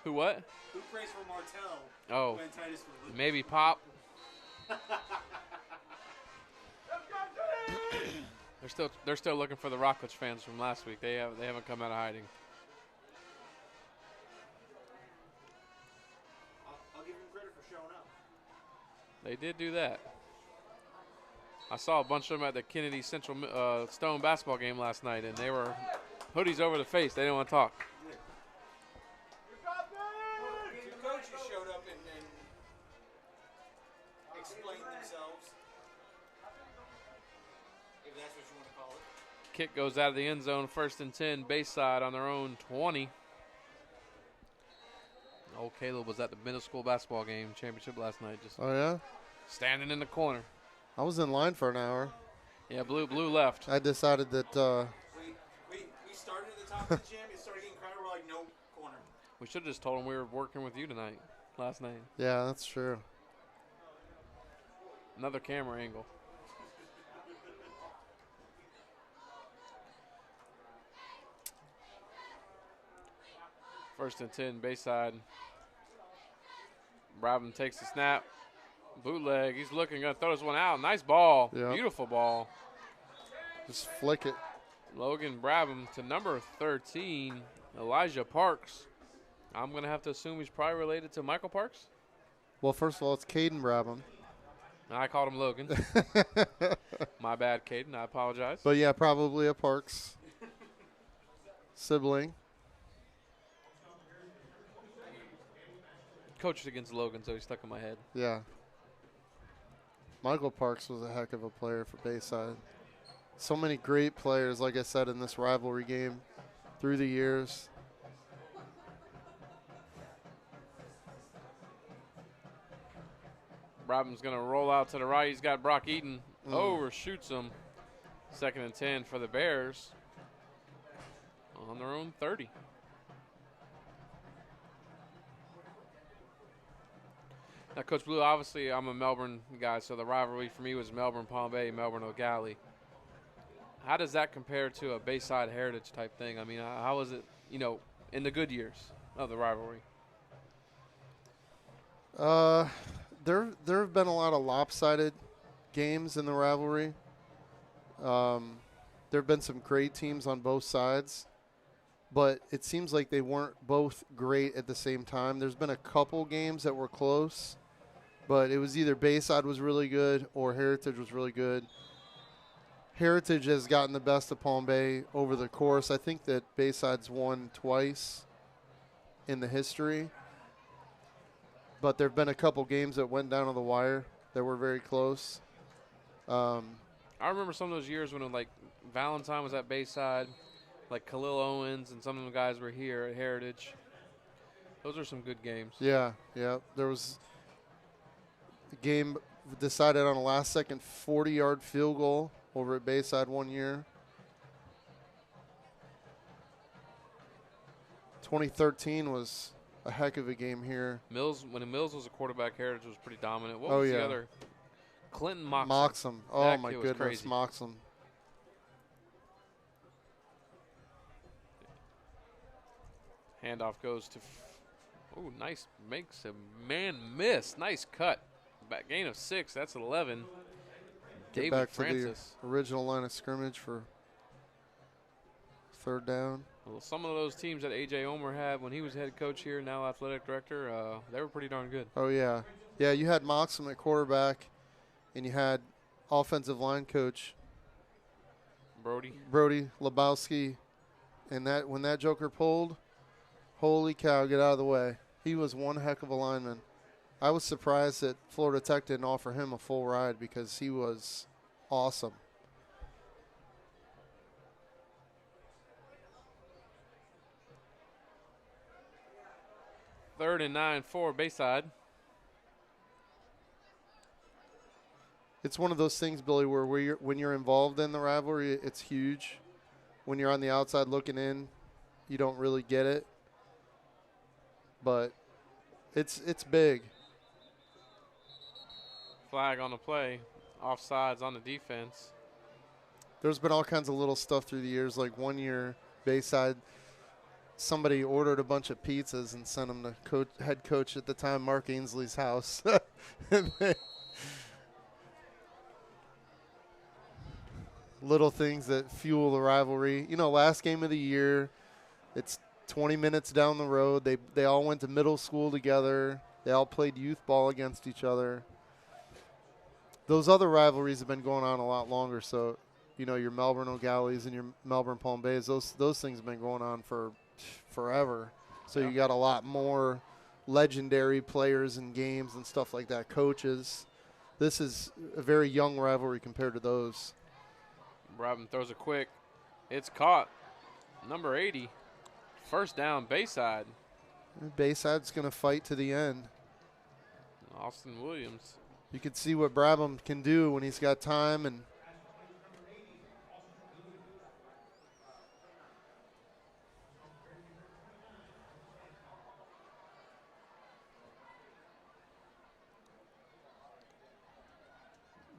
Who what? Who prays for Martell Oh, when Titusville loses? maybe Pop. They're still looking for the Rockledge fans from last week. They haven't come out of hiding. I'll give him credit for showing up. They did do that. I saw a bunch of them at the Kennedy Central Stone basketball game last night, and they were hoodies over the face. They didn't want to talk. Two coaches showed up and explained themselves, if that's what you want to call it. Kick goes out of the end zone, 1st and 10, Bayside on their own 20. Old Caleb was at the middle school basketball game championship last night, just Oh, yeah? standing in the corner. I was in line for an hour. Yeah, blue left. I decided that We started at the top of the gym. It started getting crowded. We're like, no, corner. We should have just told him we were working with you tonight, last night. yeah, that's true. Another camera angle. First and 10, Bayside. Brabham takes the snap. Bootleg. He's looking, going to throw this one out. Nice ball. Yep. Beautiful ball. Just flick it. Logan Brabham to number 13, Elijah Parks. I'm going to have to assume he's probably related to Michael Parks. Well, first of all, it's Caden Brabham. I called him Logan. My bad, Caden. I apologize. But, yeah, probably a Parks sibling. Coached against Logan, so he's stuck in my head. Yeah. Michael Parks was a heck of a player for Bayside. So many great players, like I said, in this rivalry game through the years. Brabham's going to roll out to the right. He's got Brock Eaton. Overshoots him. 2nd and 10 for the Bears on their own 30. Now, Coach Blue, obviously I'm a Melbourne guy, so the rivalry for me was Melbourne-Palm Bay, Melbourne-O'Galley. How does that compare to a Bayside Heritage type thing? I mean, how was it, in the good years of the rivalry? There have been a lot of lopsided games in the rivalry. There have been some great teams on both sides, but it seems like they weren't both great at the same time. There's been a couple games that were close, but it was either Bayside was really good or Heritage was really good. Heritage has gotten the best of Palm Bay over the course. I think that Bayside's won twice in the history. But there have been a couple games that went down to the wire that were very close. I remember some of those years when, Valentine was at Bayside, like Khalil Owens and some of the guys were here at Heritage. Those are some good games. Yeah. There was a game decided on a last-second 40-yard field goal over at Bayside one year. 2013 was a heck of a game here. When Mills was a quarterback, Heritage was pretty dominant. What Oh, was yeah. the other? Clinton Moxon. Moxham. Oh, That my kid was goodness, crazy. Moxham. Handoff goes to nice. Makes a man miss. Nice cut. Back gain of 6. That's 11. Get David back Francis. to the original line of scrimmage for third down. Well, some of those teams that A.J. Omer had when he was head coach here, now athletic director, they were pretty darn good. Oh, yeah. Yeah, you had Moxham at quarterback, and you had offensive line coach Brody Lebowski. And that when that joker pulled, holy cow, get out of the way. He was one heck of a lineman. I was surprised that Florida Tech didn't offer him a full ride because he was awesome. 3rd and 9 for Bayside. It's one of those things, Billy, where when you're involved in the rivalry, it's huge. When you're on the outside looking in, you don't really get it. But it's big. Flag on the play. Offsides on the defense. There's been all kinds of little stuff through the years. Like one year, Bayside, somebody ordered a bunch of pizzas and sent them to head coach at the time, Mark Ainsley's house. And little things that fuel the rivalry. You know, last game of the year, it's 20 minutes down the road. They all went to middle school together. They all played youth ball against each other. Those other rivalries have been going on a lot longer. So, you know, your Melbourne O'Galleys and your Melbourne Palm Bays, those things have been going on for forever. So you got a lot more legendary players and games and stuff like that, coaches. This is a very young rivalry compared to those. Robin throws it quick. It's caught. Number 80. First down, Bayside. Bayside's going to fight to the end. Austin Williams. You can see what Brabham can do when he's got time. And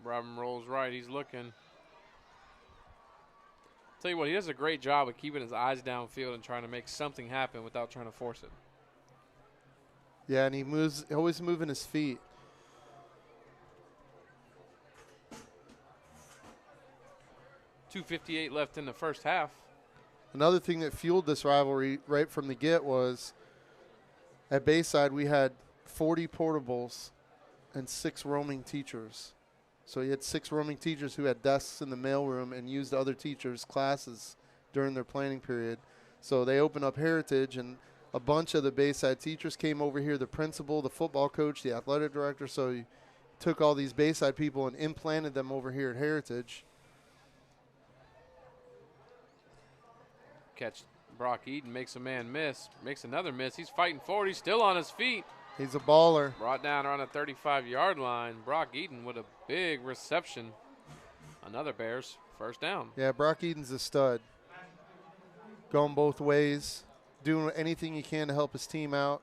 Brabham rolls right. He's looking. Tell you what, he does a great job of keeping his eyes downfield and trying to make something happen without trying to force it. yeah, and he moves, always moving his feet. .258 left in the first half. Another thing that fueled this rivalry right from the get was at Bayside we had 40 portables and 6 roaming teachers. So he had 6 roaming teachers who had desks in the mailroom and used other teachers' classes during their planning period. So they opened up Heritage, and a bunch of the Bayside teachers came over here, the principal, the football coach, the athletic director. So he took all these Bayside people and implanted them over here at Heritage. Catch Brock Eaton, makes a man miss, makes another miss. He's fighting forward. He's still on his feet. He's a baller. Brought down around the 35-yard line. Brock Eaton with a big reception. Another Bears first down. Yeah, Brock Eaton's a stud. Going both ways, doing anything he can to help his team out.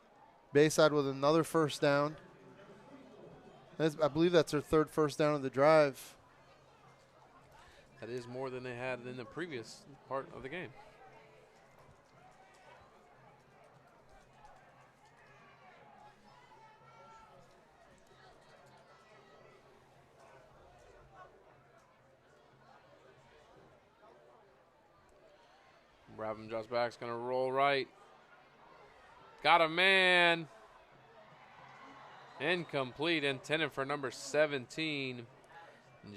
Bayside with another first down. I believe that's their 3rd first down of the drive. That is more than they had in the previous part of the game. Brabham drops back, is going to roll right. Got a man. Incomplete, intended for number 17,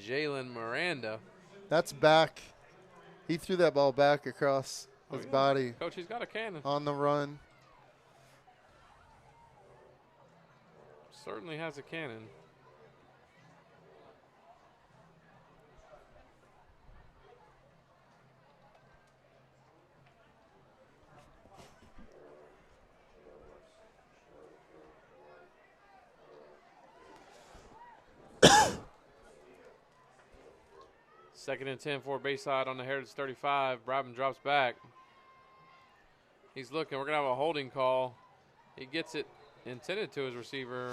Jalen Miranda. That's back. He threw that ball back across his body. Coach, he's got a cannon. On the run. Certainly has a cannon. Second and 10 for Bayside on the Heritage 35. Brabham drops back. He's looking. We're going to have a holding call. He gets it intended to his receiver.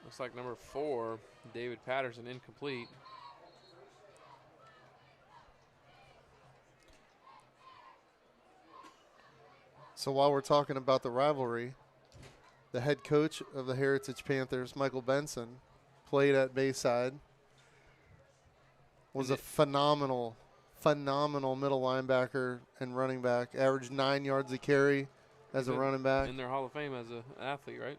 Looks like number 4, David Patterson, incomplete. So while we're talking about the rivalry, the head coach of the Heritage Panthers, Michael Benson, played at Bayside. Was a phenomenal middle linebacker and running back. Averaged 9 yards a carry as a running back. In their Hall of Fame as an athlete, right?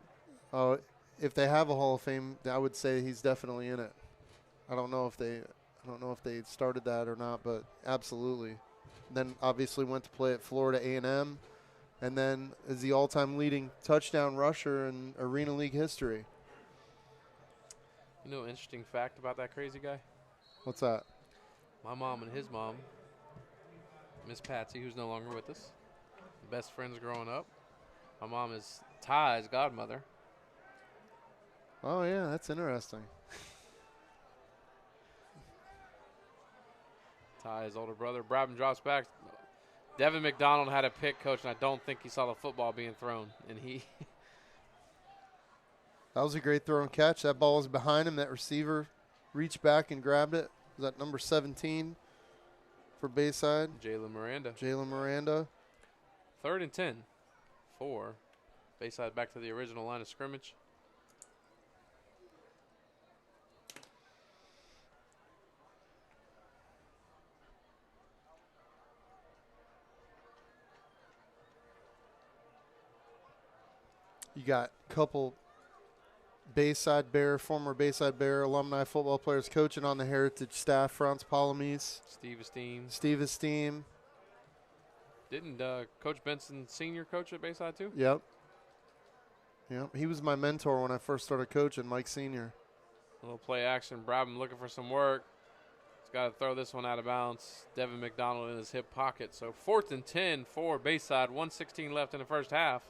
Oh, if they have a Hall of Fame, I would say he's definitely in it. I don't know if they started that or not, but absolutely. Then obviously went to play at Florida A&M, and then is the all-time leading touchdown rusher in Arena League history. You know an interesting fact about that crazy guy? What's that? My mom and his mom, Miss Patsy, who's no longer with us, best friends growing up. My mom is Ty's godmother. Oh, yeah, that's interesting. Ty's older brother. Brabham drops back. Devin McDonald had a pick, coach, and I don't think he saw the football being thrown. And he That was a great throw and catch. That ball was behind him. That receiver reached back and grabbed it. Was that number 17 for Bayside? Jalen Miranda. Jalen Miranda. 3rd and 10 for Bayside back to the original line of scrimmage. You got a couple former Bayside Bear alumni football players coaching on the Heritage staff. Franz Palamise, Steve Esteem. Didn't Coach Benson Sr. coach at Bayside too? Yep. He was my mentor when I first started coaching, Mike Sr. A little play action. Brabham looking for some work. He's got to throw this one out of bounds. Devin McDonald in his hip pocket. So 4th and 10 for Bayside. 1:16 left in the first half.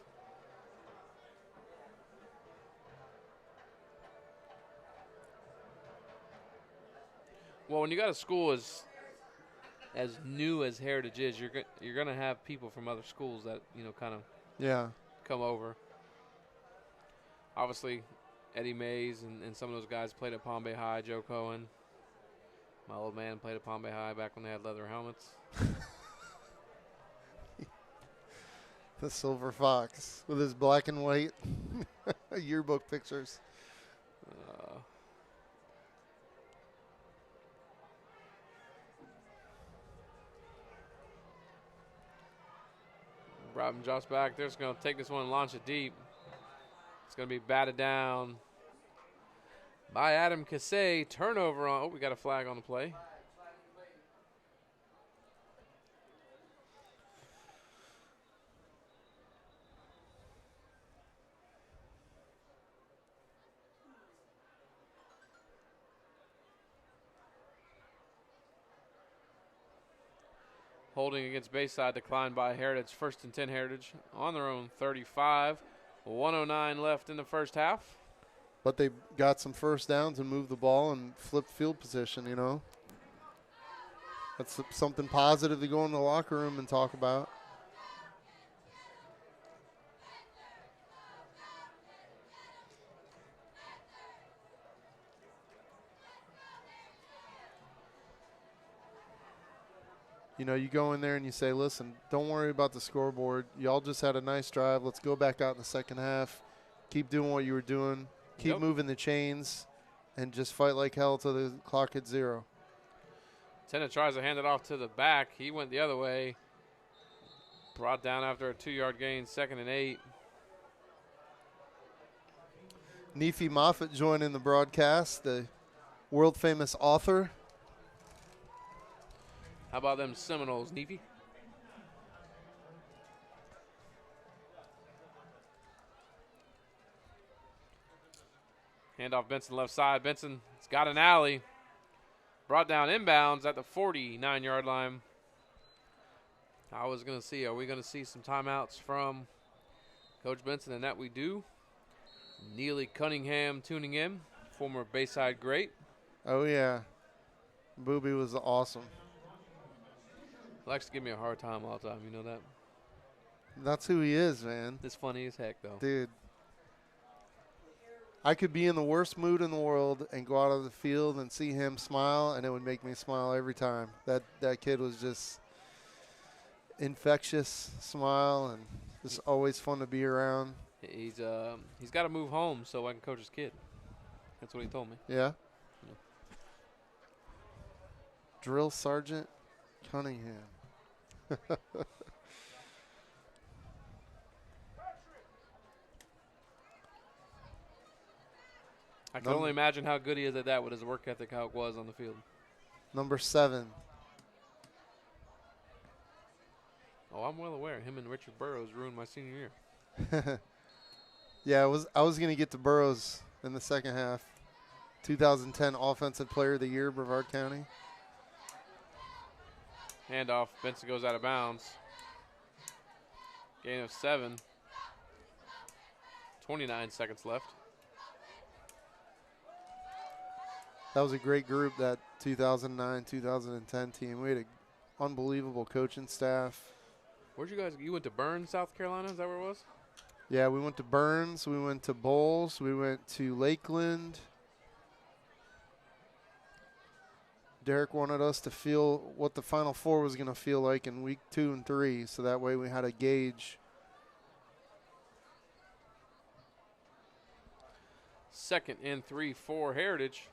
Well, when you got a school as new as Heritage is, you're gonna have people from other schools that kind of come over. Obviously, Eddie Mays and some of those guys played at Palm Bay High. Joe Cohen, my old man, played at Palm Bay High back when they had leather helmets. The Silver Fox with his black and white yearbook pictures. Brabham drops back. They're just going to take this one and launch it deep. It's going to be batted down by Adam Cassay. Turnover on. Oh, we got a flag on the play. Holding against Bayside declined by Heritage. 1st and 10 Heritage on their own 35. 1:09 left in the first half. But they got some first downs and moved the ball and flipped field position, That's something positive to go in the locker room and talk about. You go in there and you say, listen, don't worry about the scoreboard. Y'all just had a nice drive. Let's go back out in the second half. Keep doing what you were doing. Keep moving the chains and just fight like hell till the clock hits 0. Tennant tries to hand it off to the back. He went the other way. Brought down after a 2-yard gain, 2nd and 8. Nefi Moffitt joining the broadcast, the world-famous author. How about them Seminoles, Neefy? Handoff Benson left side. Benson's got an alley. Brought down inbounds at the 49-yard line. I was going to see, are we going to see some timeouts from Coach Benson? And that we do. Neely Cunningham tuning in, former Bayside great. Oh, yeah. Booby was awesome. Likes to give me a hard time all the time, you know that? That's who he is, man. It's funny as heck, though. Dude. I could be in the worst mood in the world and go out on the field and see him smile, and it would make me smile every time. That kid was just infectious smile, and just always fun to be around. He's got to move home so I can coach his kid. That's what he told me. Yeah? Drill Sergeant Cunningham. I can only imagine how good he is at that with his work ethic, how it was on the field. Number 7. Oh, I'm well aware. Him and Richard Burrows ruined my senior year. Yeah, I was going to get to Burrows in the second half. 2010 Offensive Player of the Year, Brevard County. Handoff. Benson goes out of bounds. Gain of 7. 29 seconds left. That was a great group, that 2009, 2010 team. We had an unbelievable coaching staff. Where'd you guys? You went to Burns, South Carolina. Is that where it was? Yeah, we went to Burns. We went to Bowles. We went to Lakeland. Derek wanted us to feel what the Final Four was going to feel like in week 2 and 3, so that way we had a gauge. Second and 3 for Heritage.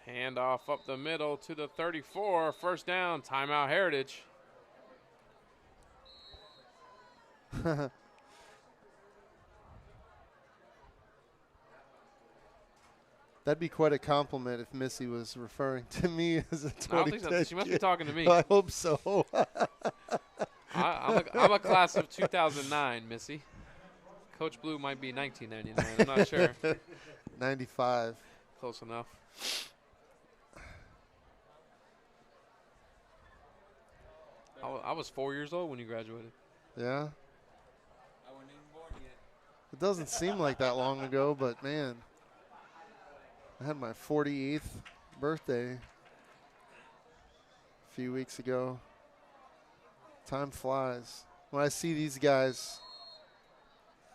Handoff up the middle to the 34. First down, timeout Heritage. That'd be quite a compliment if Missy was referring to me as a 2010 I don't think so. She must be talking to me. I hope so. I'm a class of 2009, Missy. Coach Blue might be 1999. I'm not sure. 95. Close enough. I was 4 years old when you graduated. Yeah? I wasn't even born yet. It doesn't seem like that long ago, but man, I had my 48th birthday a few weeks ago. Time flies. When I see these guys,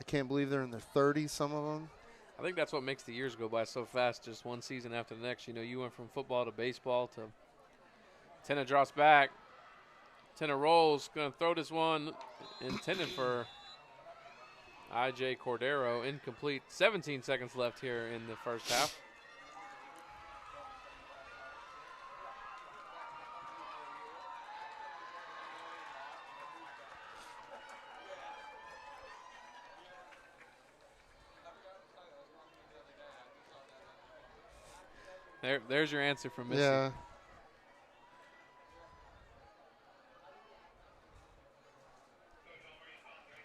I can't believe they're in their 30s, some of them. I think that's what makes the years go by so fast, just one season after the next. You know, you went from football to baseball to Tenna drops back. Tenna rolls, going to throw this one, intended for I.J. Cordero, incomplete. 17 seconds left here in the first half. There's your answer from Missy. Yeah.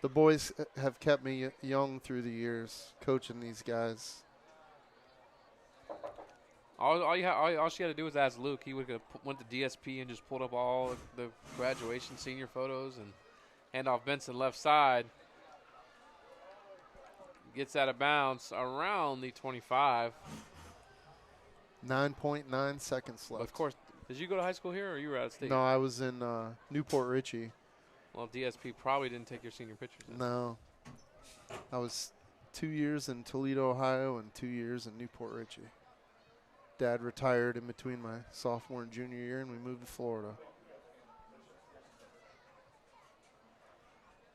The boys have kept me young through the years, coaching these guys. All she had to do was ask Luke. He would have went to DSP and just pulled up all the graduation senior photos and hand off Benson left side. Gets out of bounds around the 25. 9.9 seconds left. But of course, did you go to high school here or you were out of state? No, I was in Newport Richie. Well, DSP probably didn't take your senior pictures then. No. I was 2 years in Toledo, Ohio, and 2 years in Newport Richie. Dad retired in between my sophomore and junior year, and we moved to Florida.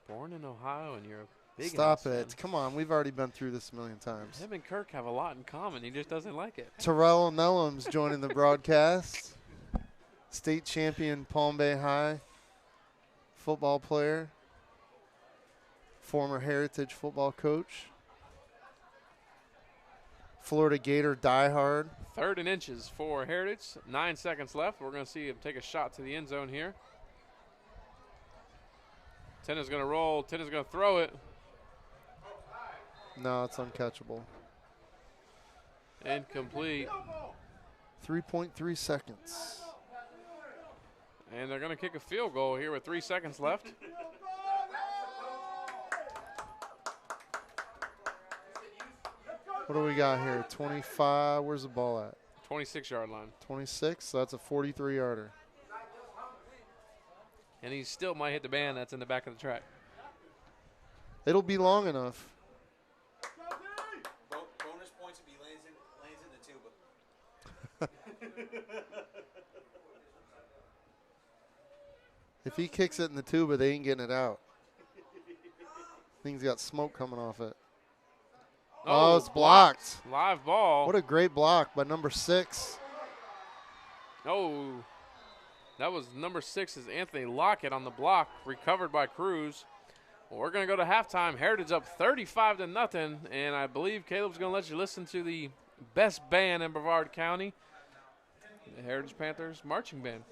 Born in Ohio, and you're a big Stop house it. fan. Come on. We've already been through this a million times. Him and Kirk have a lot in common. He just doesn't like it. Terrell Nellum's joining the broadcast. State champion Palm Bay High football player. Former Heritage football coach. Florida Gator diehard. 3rd and inches for Heritage. 9 seconds left. We're going to see him take a shot to the end zone here. Tenna's going to roll. Tenna's going to throw it. No, it's uncatchable. Incomplete. 3.3 seconds. And they're going to kick a field goal here with 3 seconds left. What do we got here? 25. Where's the ball at? 26-yard line. 26. So that's a 43-yarder. And he still might hit the band that's in the back of the track. It'll be long enough. Bonus points if he lands in the tuba. If he kicks it in the tuba, they ain't getting it out. Thing's got smoke coming off it. Oh, it's blocked. Live ball. What a great block by number 6. Oh, that was number 6 is Anthony Lockett on the block, recovered by Cruz. Well, we're going to go to halftime. Heritage up 35-0, and I believe Caleb's going to let you listen to the best band in Brevard County, the Heritage Panthers marching band.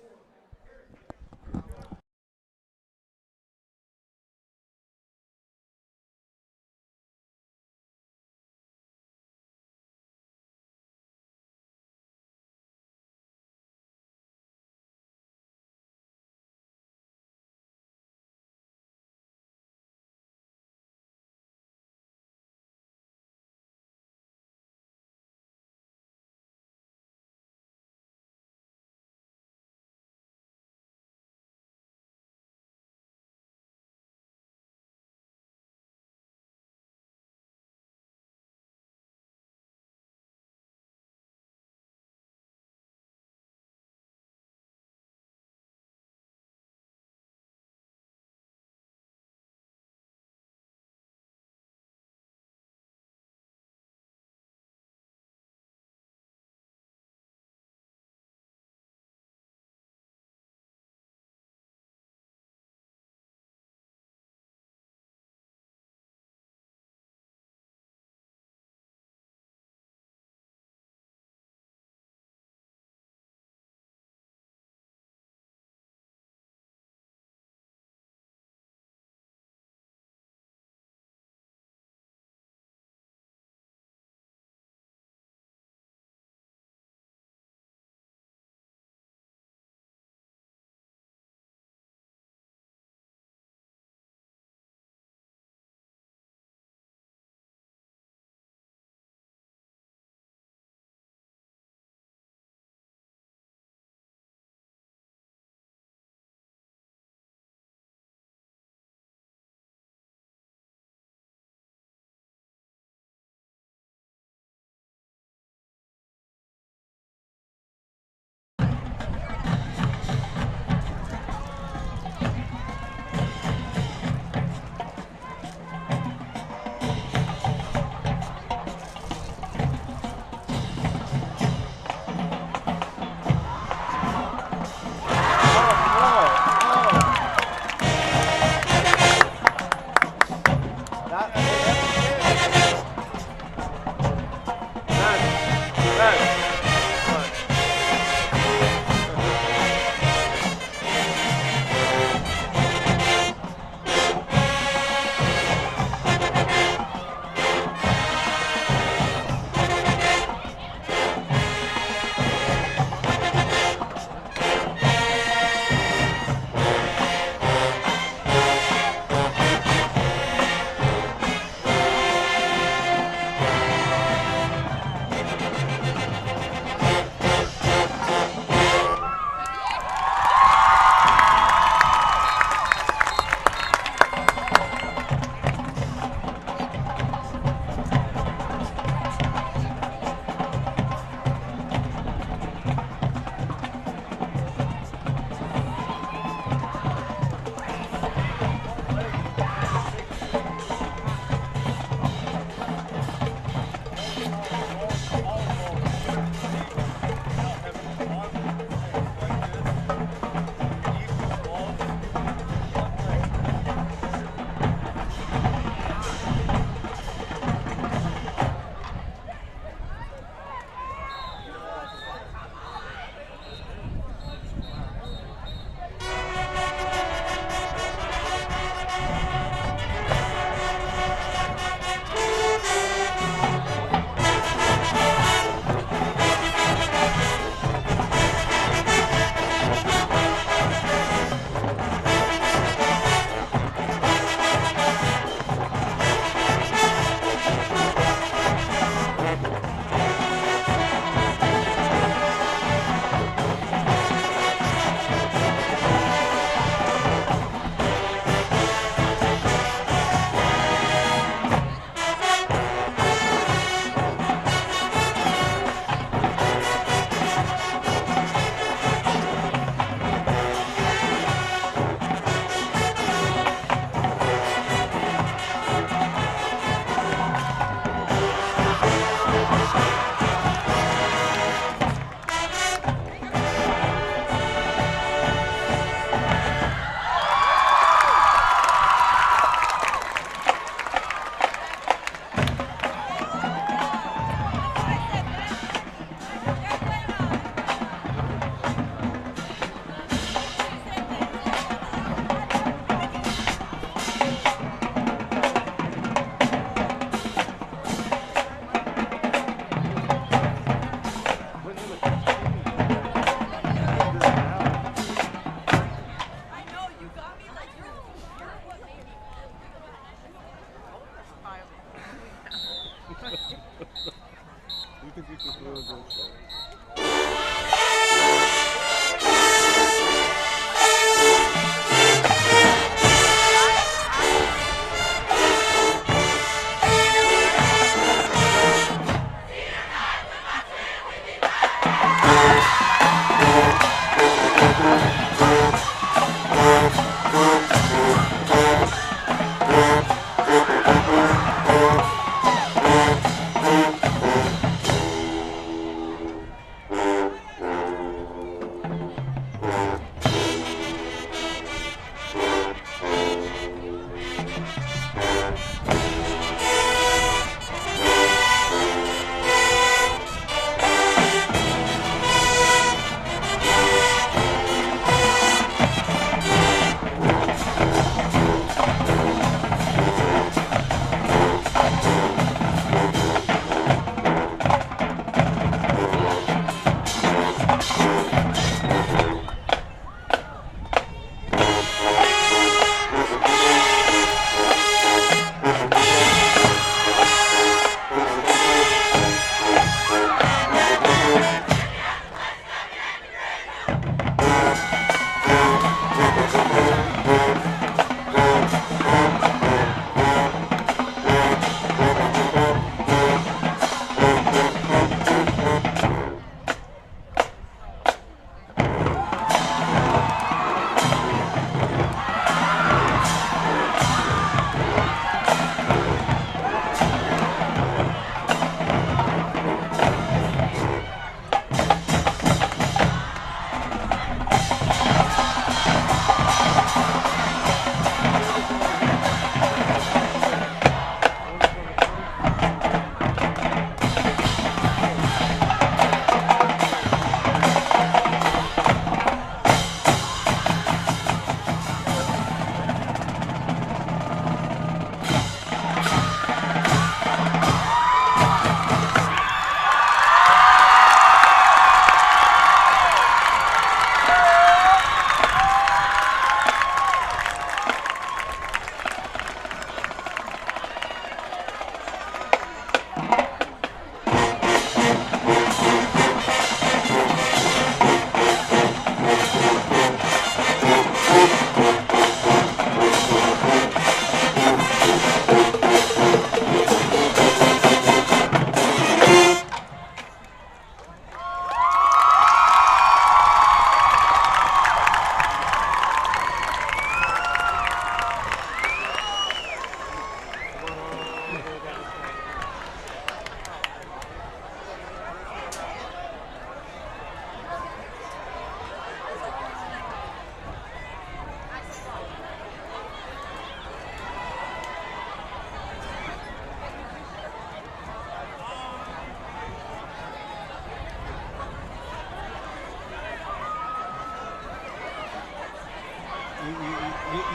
You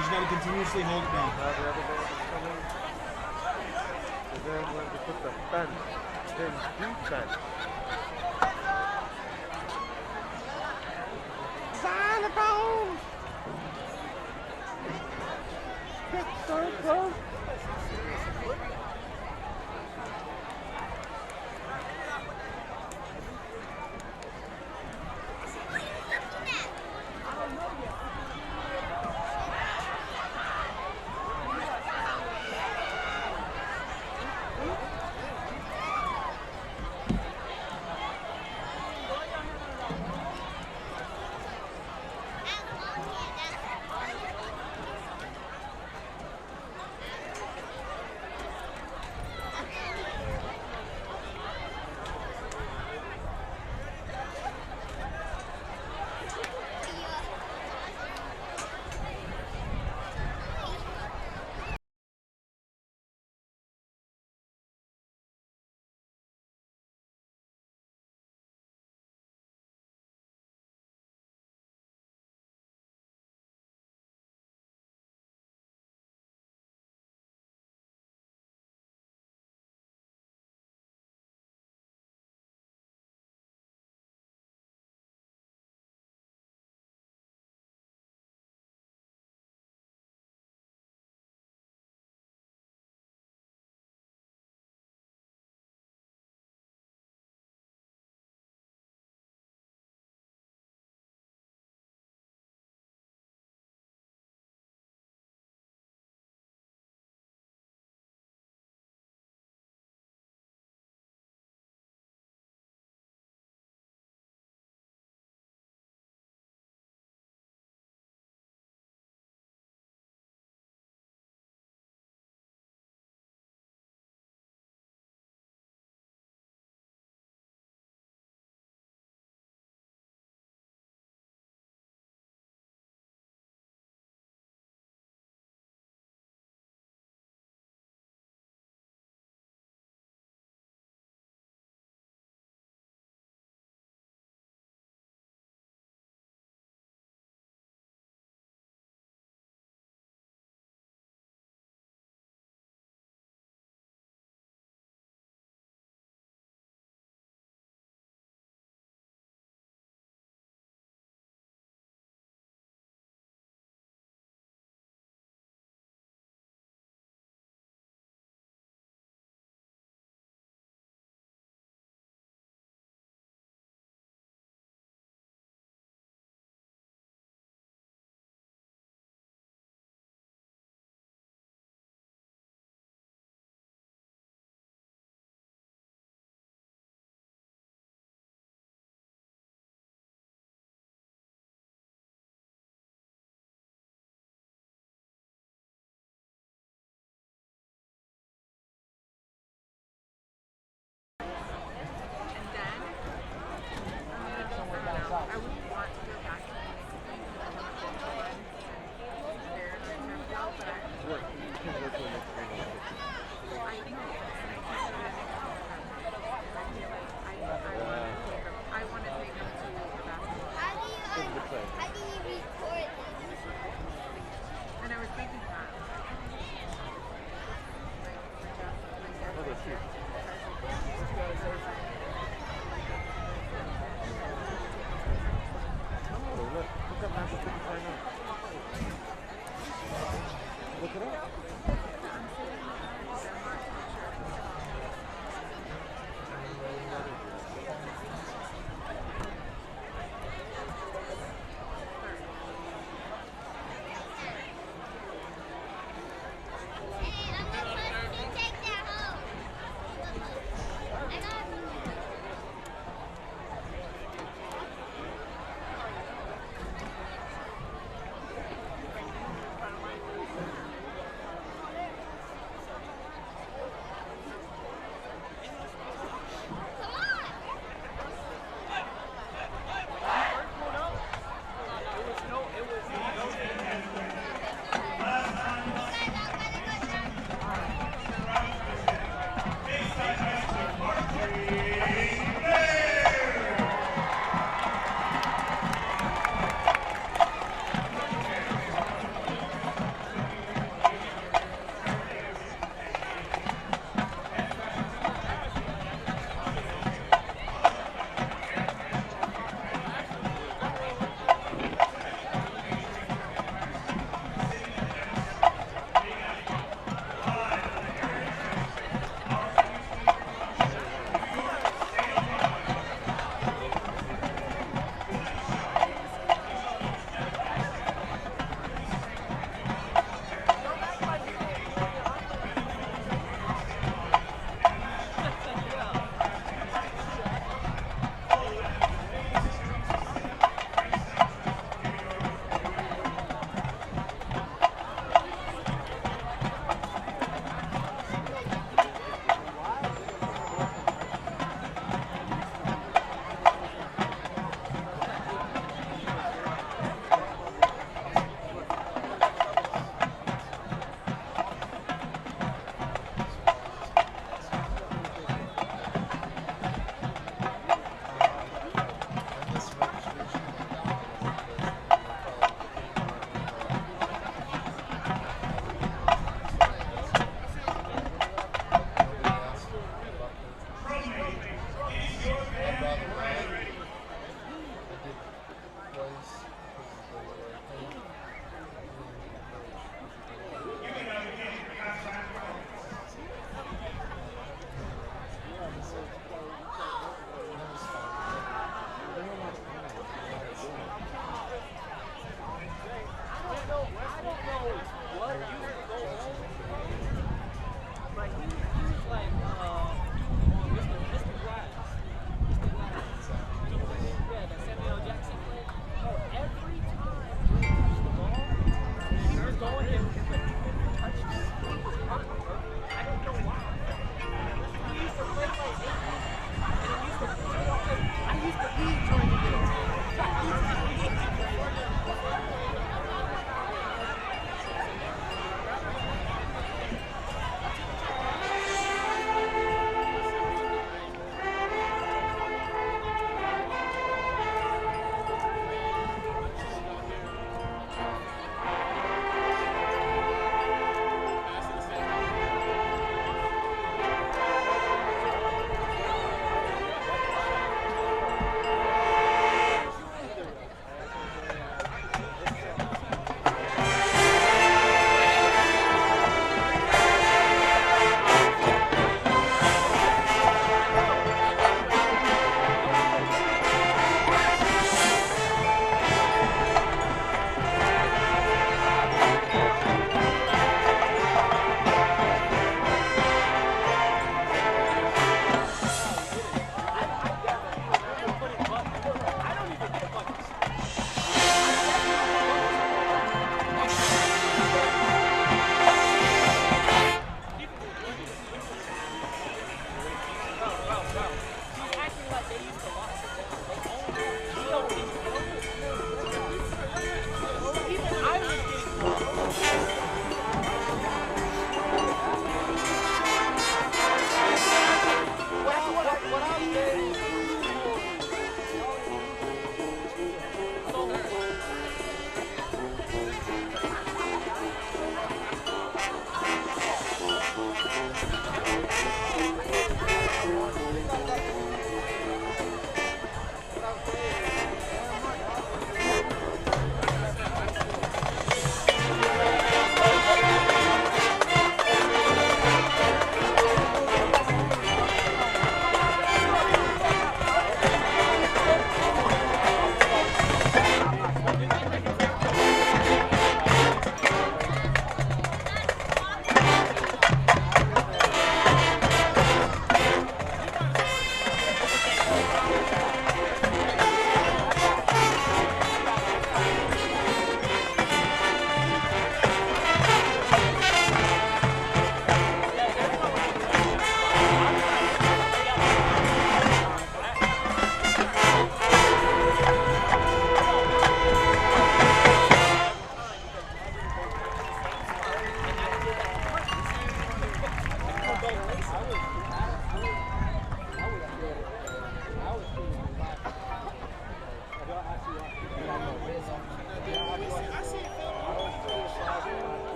just got to continuously hold it down. Then when they put the fence, then defense. Xylophone! Xylophone! Another shoot. Oh, look at Matthew 55 now. Look it up.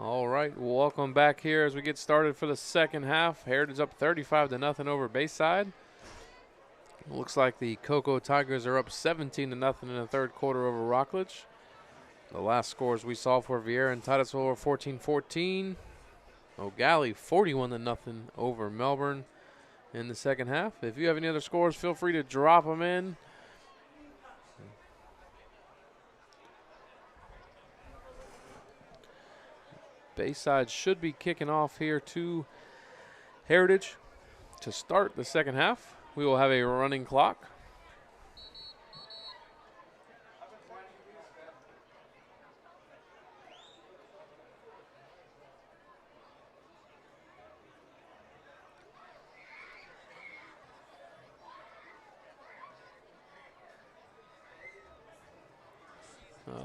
All right, welcome back here as we get started for the second half. Heritage up 35-0 over Bayside. Looks like the Cocoa Tigers are up 17-0 in the third quarter over Rockledge. The last scores we saw for Vieira and Titusville were 14-14. O'Galley 41-0 over Melbourne in the second half. If you have any other scores, feel free to drop them in. Bayside should be kicking off here to Heritage to start the second half. We will have a running clock.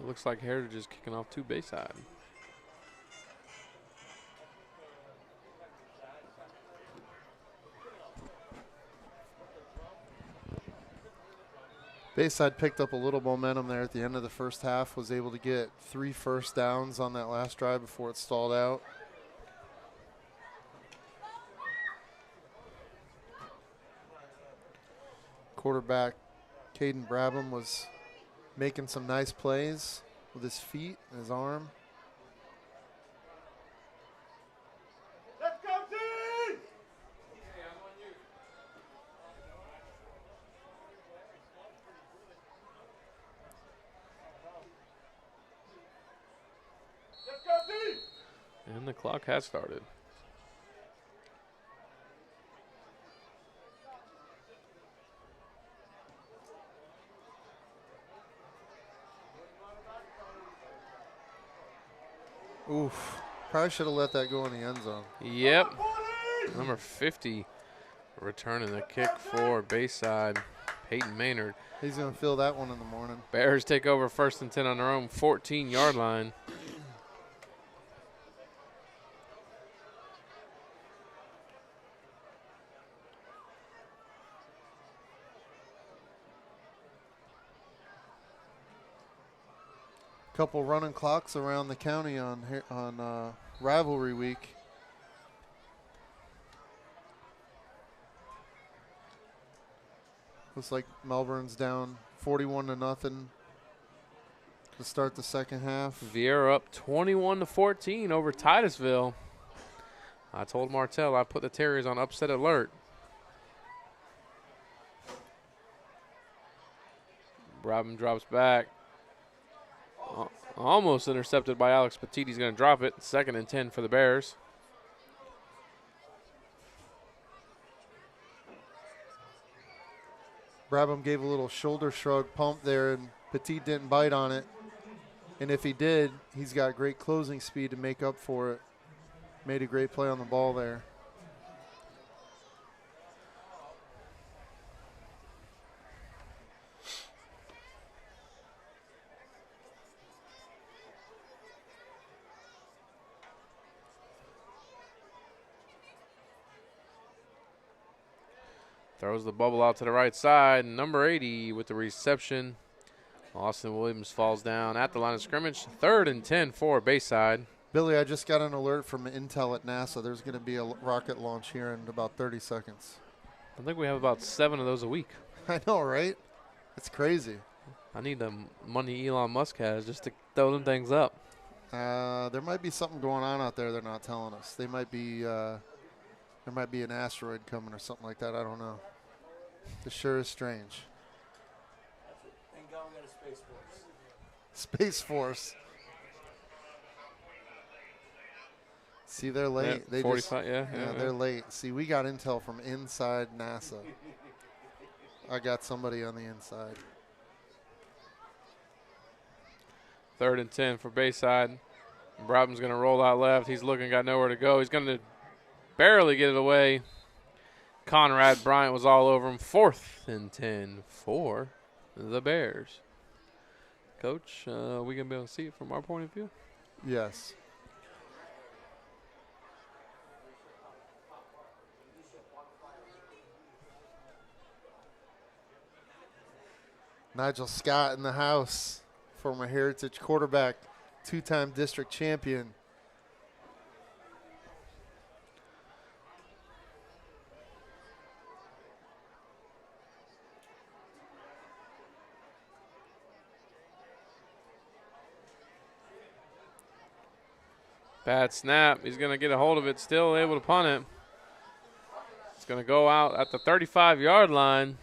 Looks like Heritage is kicking off to Bayside. Bayside picked up a little momentum there at the end of the first half, was able to get 3 first downs on that last drive before it stalled out. Quarterback Caden Brabham was making some nice plays with his feet and his arm. Let's go, team! Let's go, team! And the clock has started. Oof. Probably should have let that go in the end zone. Yep. Number 50 returning the kick for Bayside, Peyton Maynard. He's going to feel that one in the morning. Bears take over 1st and 10 on their own 14-yard line. Couple running clocks around the county on rivalry week. Looks like Melbourne's down 41-0 to start the second half. Vieira up 21-14 over Titusville. I told Martell I put the Terriers on upset alert. Brabham drops back. Almost intercepted by Alex Petit. He's going to drop it. 2nd and 10 for the Bears. Brabham gave a little shoulder shrug pump there, and Petit didn't bite on it. And if he did, he's got great closing speed to make up for it. Made a great play on the ball there. Throws the bubble out to the right side. Number 80 with the reception. Austin Williams falls down at the line of scrimmage. 3rd and 10 for Bayside. Billy, I just got an alert from Intel at NASA. There's going to be a rocket launch here in about 30 seconds. I think we have about 7 of those a week. I know, right? It's crazy. I need the money Elon Musk has just to throw them things up. There might be something going on out there they're not telling us. They might be there might be an asteroid coming or something like that. I don't know. It sure is strange. Thank God we got a Space Force. Space Force. See, they're late. Yeah, 45, yeah, they're late. See, we got intel from inside NASA. I got somebody on the inside. 3rd and 10 for Bayside. Brabham's going to roll out left. He's looking, got nowhere to go. He's going to barely get it away. Conrad Bryant was all over him. 4th and 10 for the Bears. Coach, we going to be able to see it from our point of view? Yes. Nigel Scott in the house, former Heritage quarterback, 2-time district champion. Bad snap. He's going to get a hold of it, still able to punt it. It's going to go out at the 35-yard line.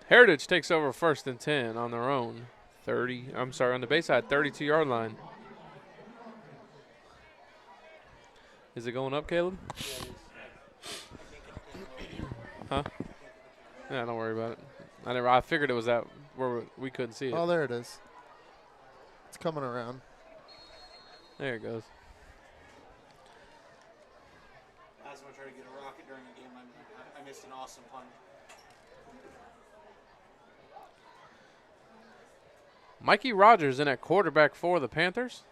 Heritage takes over 1st and 10 on their own. On the Bayside 32-yard line. Is it going up, Caleb? Huh? Yeah, don't worry about it. I figured it was that where we couldn't see it. Oh, there it is. It's coming around. There it goes. I was going to try to get a rocket during the game. I missed an awesome punt. Mikey Rogers in at quarterback for the Panthers.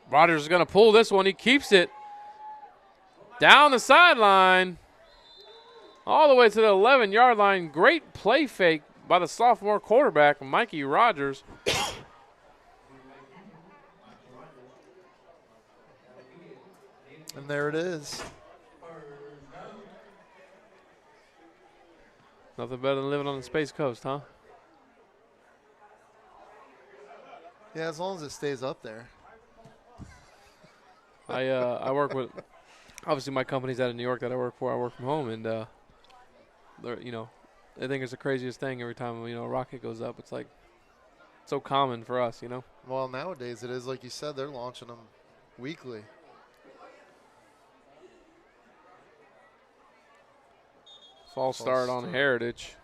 Rogers is going to pull this one. He keeps it down the sideline all the way to the 11-yard line. Great play fake by the sophomore quarterback, Mikey Rogers. And there it is. Nothing better than living on the Space Coast, huh? Yeah, as long as it stays up there. I work with, obviously my company's out of New York that I work for. I work from home, and they're, I think it's the craziest thing every time a rocket goes up. It's like so common for us, Well, nowadays it is, like you said, they're launching them weekly. False start on Heritage.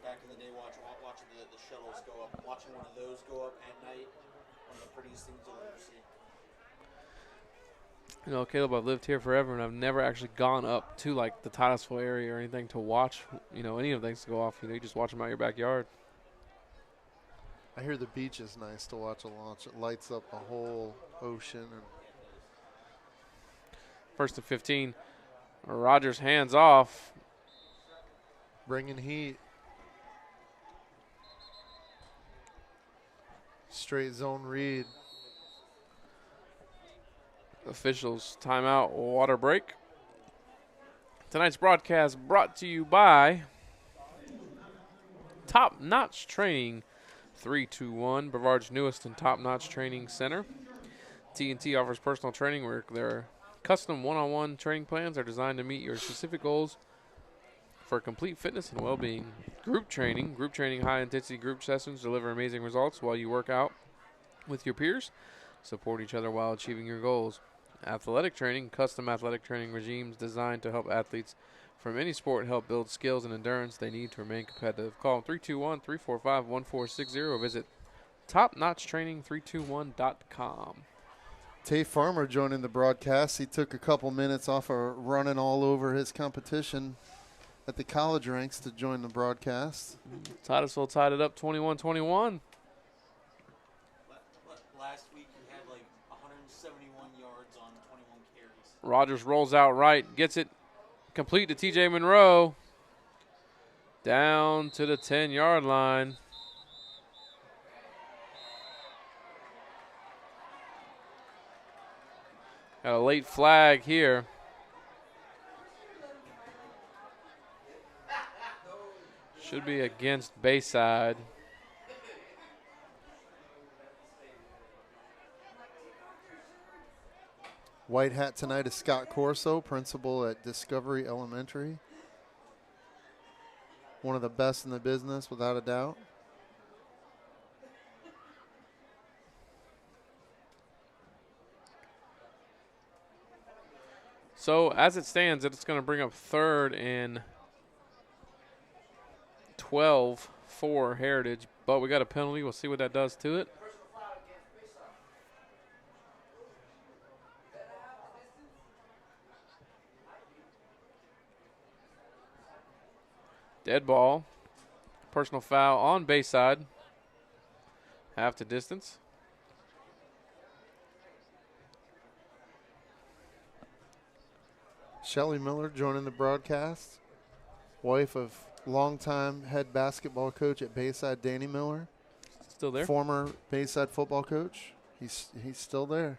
Back in the day, watching the shuttles go up, watching one of those go up at night, one of the prettiest things you'll ever see. Caleb, I've lived here forever, and I've never actually gone up to like the Titusville area or anything to watch, any of things go off. You just watch them out your backyard. I hear the beach is nice to watch a launch. It lights up the whole ocean. And 1st and 15. Rogers hands off. bringing heat. Straight zone read. Officials timeout, water break. Tonight's broadcast brought to you by Top Notch Training 321, Brevard's newest and top-notch training center. T&T offers personal training where their custom one-on-one training plans are designed to meet your specific goals for complete fitness and well-being. Group training, high-intensity group sessions deliver amazing results while you work out with your peers. Support each other while achieving your goals. Athletic training, custom athletic training regimes designed to help athletes from any sport help build skills and endurance they need to remain competitive. Call 321-345-1460 or visit topnotchtraining321.com. Tay Farmer joining the broadcast. He took a couple minutes off of running all over his competition at the college ranks to join the broadcast. Titusville tied it up 21-21. Last week you had like 171 yards on 21 carries. Rogers rolls out right, gets it complete to TJ Monroe. Down to the 10-yard line. Got a late flag here. Should be against Bayside. White hat tonight is Scott Corso, principal at Discovery Elementary. One of the best in the business, without a doubt. So as it stands, it's going to bring up 3rd and 12 for Heritage, but we got a penalty. We'll see what that does to it. Dead ball. Personal foul on Bayside. Half the distance. Shelly Miller joining the broadcast. Wife of longtime head basketball coach at Bayside, Danny Miller. Still there? Former Bayside football coach. He's still there.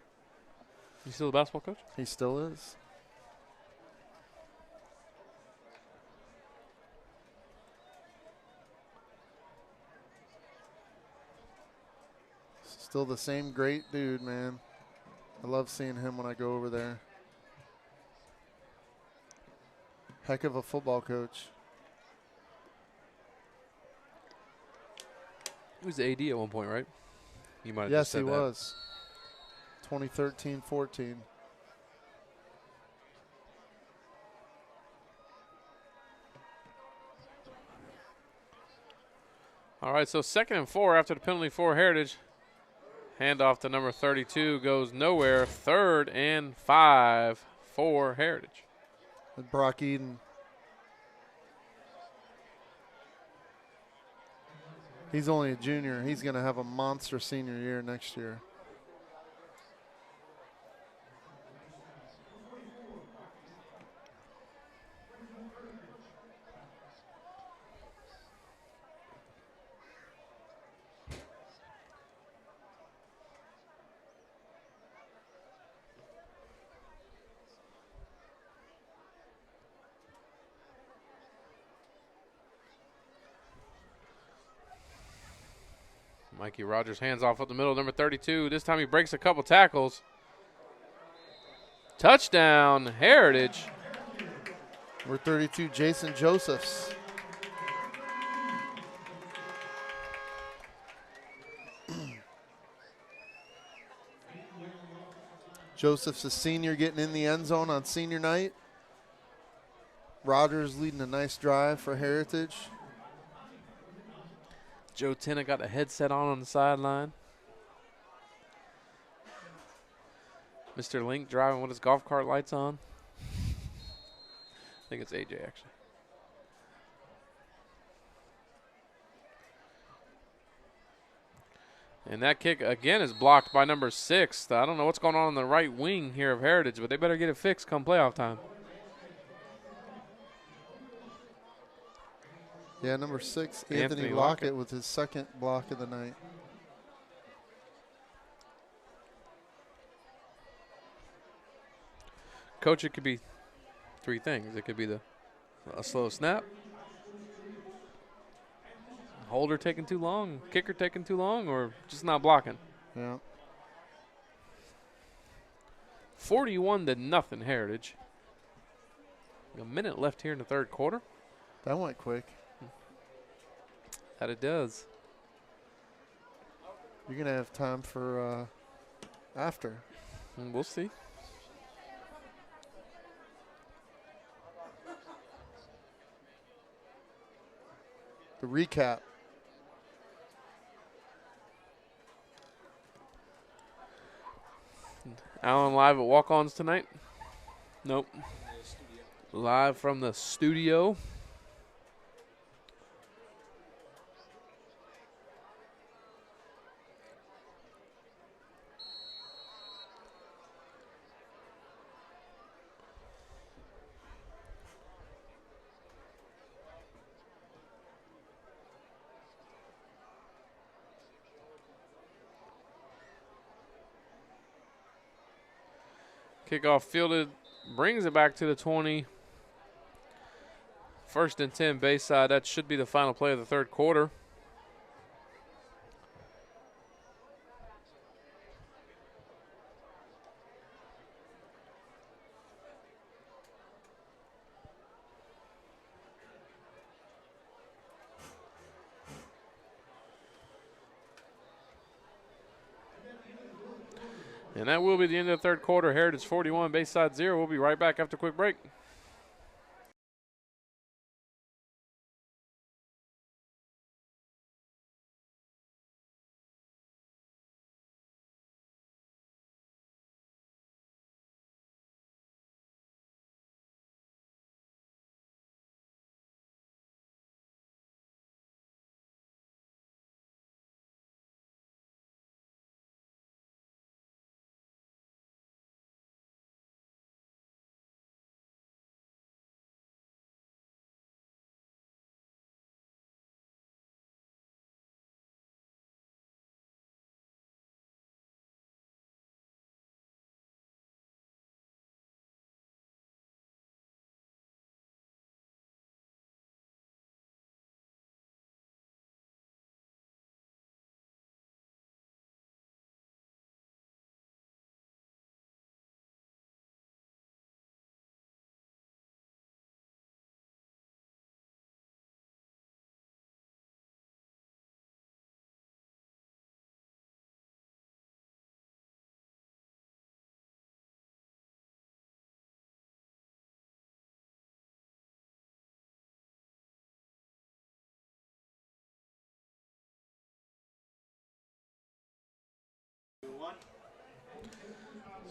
You still the basketball coach? He still is. Still the same great dude, man. I love seeing him when I go over there. Heck of a football coach. He was the AD at one point, right? You might have Yes, just said he that. was. 2013-14. All right, so 2nd and 4 after the penalty for Heritage. Handoff to number 32 goes nowhere. 3rd and 5 for Heritage. And Brock Eden. He's only a junior. He's going to have a monster senior year next year. Mikey Rogers hands off up the middle, number 32. This time he breaks a couple tackles. Touchdown, Heritage. Number 32, Jason Josephs. Joseph's a senior getting in the end zone on senior night. Rogers leading a nice drive for Heritage. Joe Tennant got a headset on the sideline. Mr. Link driving with his golf cart lights on. I think it's AJ, actually. And that kick, again, is blocked by number 6. I don't know what's going on the right wing here of Heritage, but they better get it fixed come playoff time. Yeah, number 6, Anthony Lockett with his 2nd block of the night. Coach, it could be 3 things. It could be a slow snap, holder taking too long, kicker taking too long, or just not blocking. Yeah. 41-0 Heritage. A minute left here in the 3rd quarter. That went quick. That it does. You're going to have time for after. And we'll see. The recap. Allen live at walk-ons tonight? Nope. Live from the studio. Kickoff fielded, brings it back to the 20. 1st and 10 Bayside. That should be the final play of the 3rd quarter. And that will be the end of the 3rd quarter. Heritage 41, Bayside 0. We'll be right back after a quick break.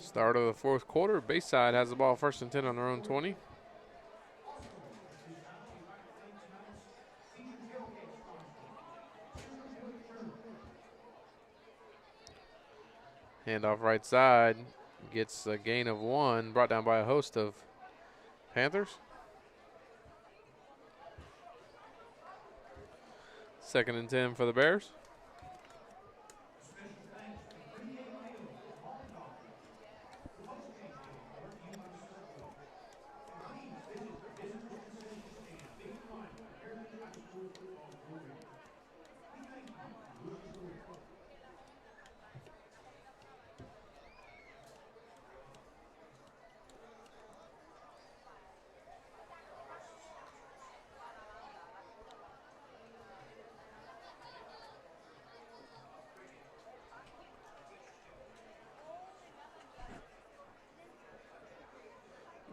Start of the fourth quarter. Bayside has the ball 1st and 10 on their own 20. Handoff right side. Gets a gain of 1, brought down by a host of Panthers. 2nd and 10 for the Bears.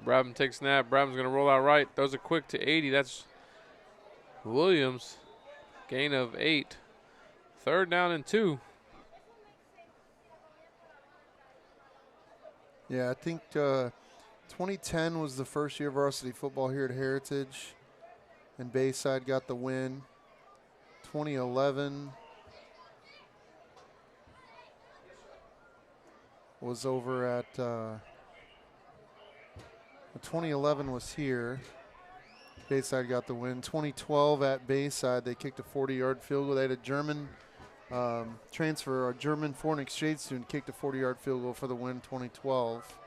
Brabham takes snap. Brabham's going to roll out right. Throws it quick to 80. That's Williams. Gain of 8. 3rd down and 2. Yeah, I think 2010 was the first year of varsity football here at Heritage, and Bayside got the win. 2011 was over at 2011 was here. Bayside got the win. 2012 at Bayside, they kicked a 40-yard field goal. They had a German transfer, a German foreign exchange student kicked a 40-yard field goal for the win 2012.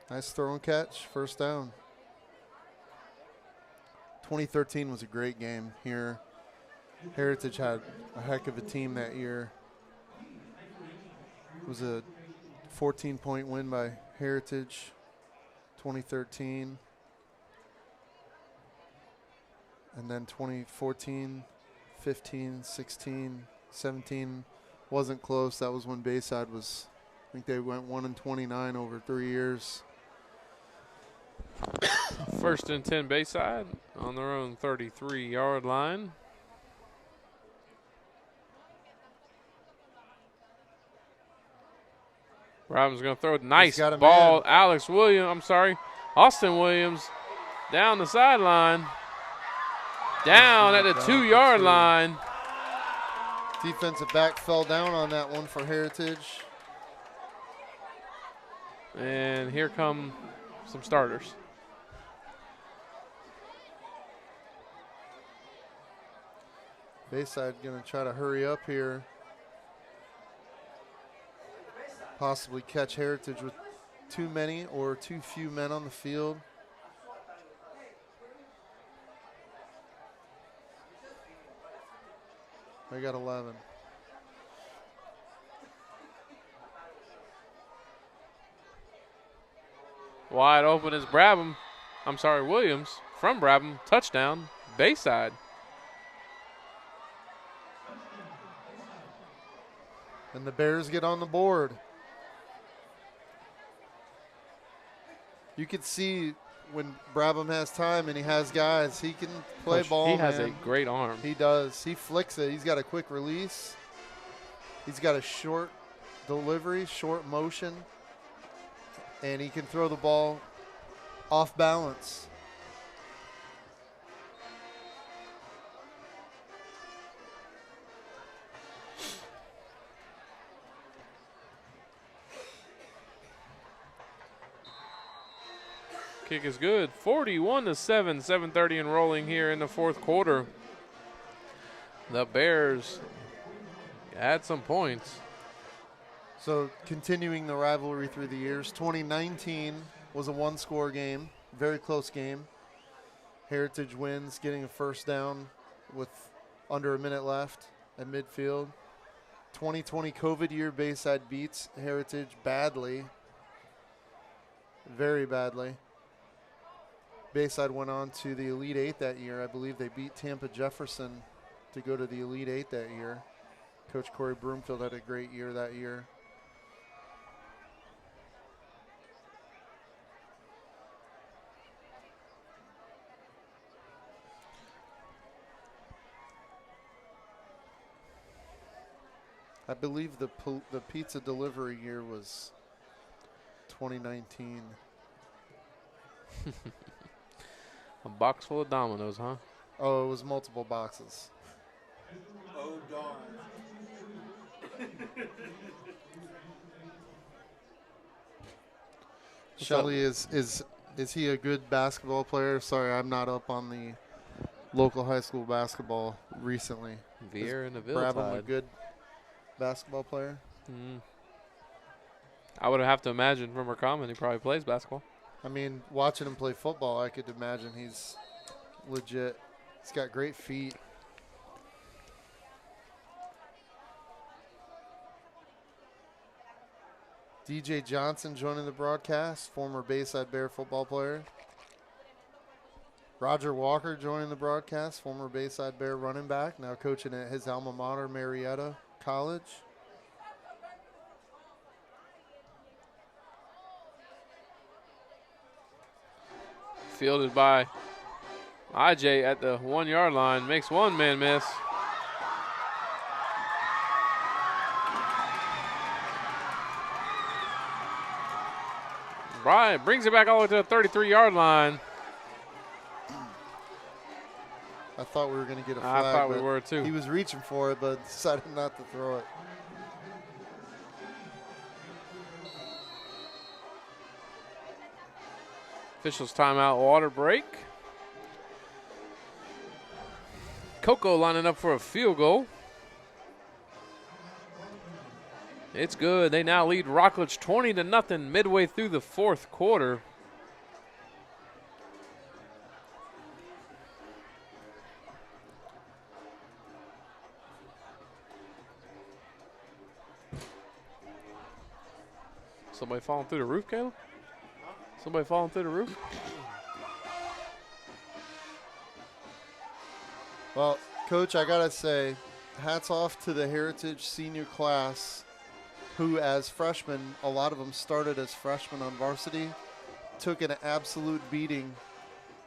Nice throw and catch, 1st down. 2013 was a great game here. Heritage had a heck of a team that year. It was a 14-point win by Heritage, 2013. And then 2014, 15, 16, 17 wasn't close. That was when Bayside was, I think they went 1-29 over 3 years. 1st and 10 Bayside on their own 33-yard line. Robin's going to throw a nice ball. Austin Williams down the sideline. Down at the 2-yard line. Defensive back fell down on that one for Heritage. And here come some starters. Bayside going to try to hurry up here. Possibly catch Heritage with too many or too few men on the field. They got 11. Wide open is Williams from Brabham. Touchdown, Bayside. And the Bears get on the board. You could see when Brabham has time and he has guys, he can play ball. He has a great arm. He does. He flicks it. He's got a quick release. He's got a short delivery, short motion, and he can throw the ball off balance. Kick is good. 41-7, 7:30 and rolling here in the fourth quarter. The Bears had some points. So continuing the rivalry through the years, 2019 was a one-score game, very close game. Heritage wins, getting a 1st down with under a minute left at midfield. 2020 COVID year, Bayside beats Heritage badly, very badly. Bayside went on to the Elite Eight that year. I believe they beat Tampa Jefferson to go to the Elite Eight that year. Coach Corey Broomfield had a great year that year. I believe the pizza delivery year was 2019. A box full of Dominoes, huh? Oh, it was multiple boxes. Oh, darn. Shelly, is he a good basketball player? Sorry, I'm not up on the local high school basketball recently. Veer and the Brabham a Tide. good basketball player? I would have to imagine from her comment he probably plays basketball. I mean, watching him play football, I could imagine he's legit. He's got great feet. DJ Johnson joining the broadcast, former Bayside Bear football player. Roger Walker joining the broadcast, former Bayside Bear running back, now coaching at his alma mater, Marietta College. Fielded by IJ at the 1 yard line. Makes one man miss. Brian brings it back all the way to the 33-yard line. I thought we were going to get a flag. I thought we but were too. He was reaching for it, but decided not to throw it. Officials timeout, water break. Coco lining up for a field goal. It's good. They now lead Rockledge 20-0 midway through the fourth quarter. Somebody falling through the roof, Caleb? Somebody falling through the roof? Well, Coach, I got to say, hats off to the Heritage senior class who, as freshmen, a lot of them started as freshmen on varsity, took an absolute beating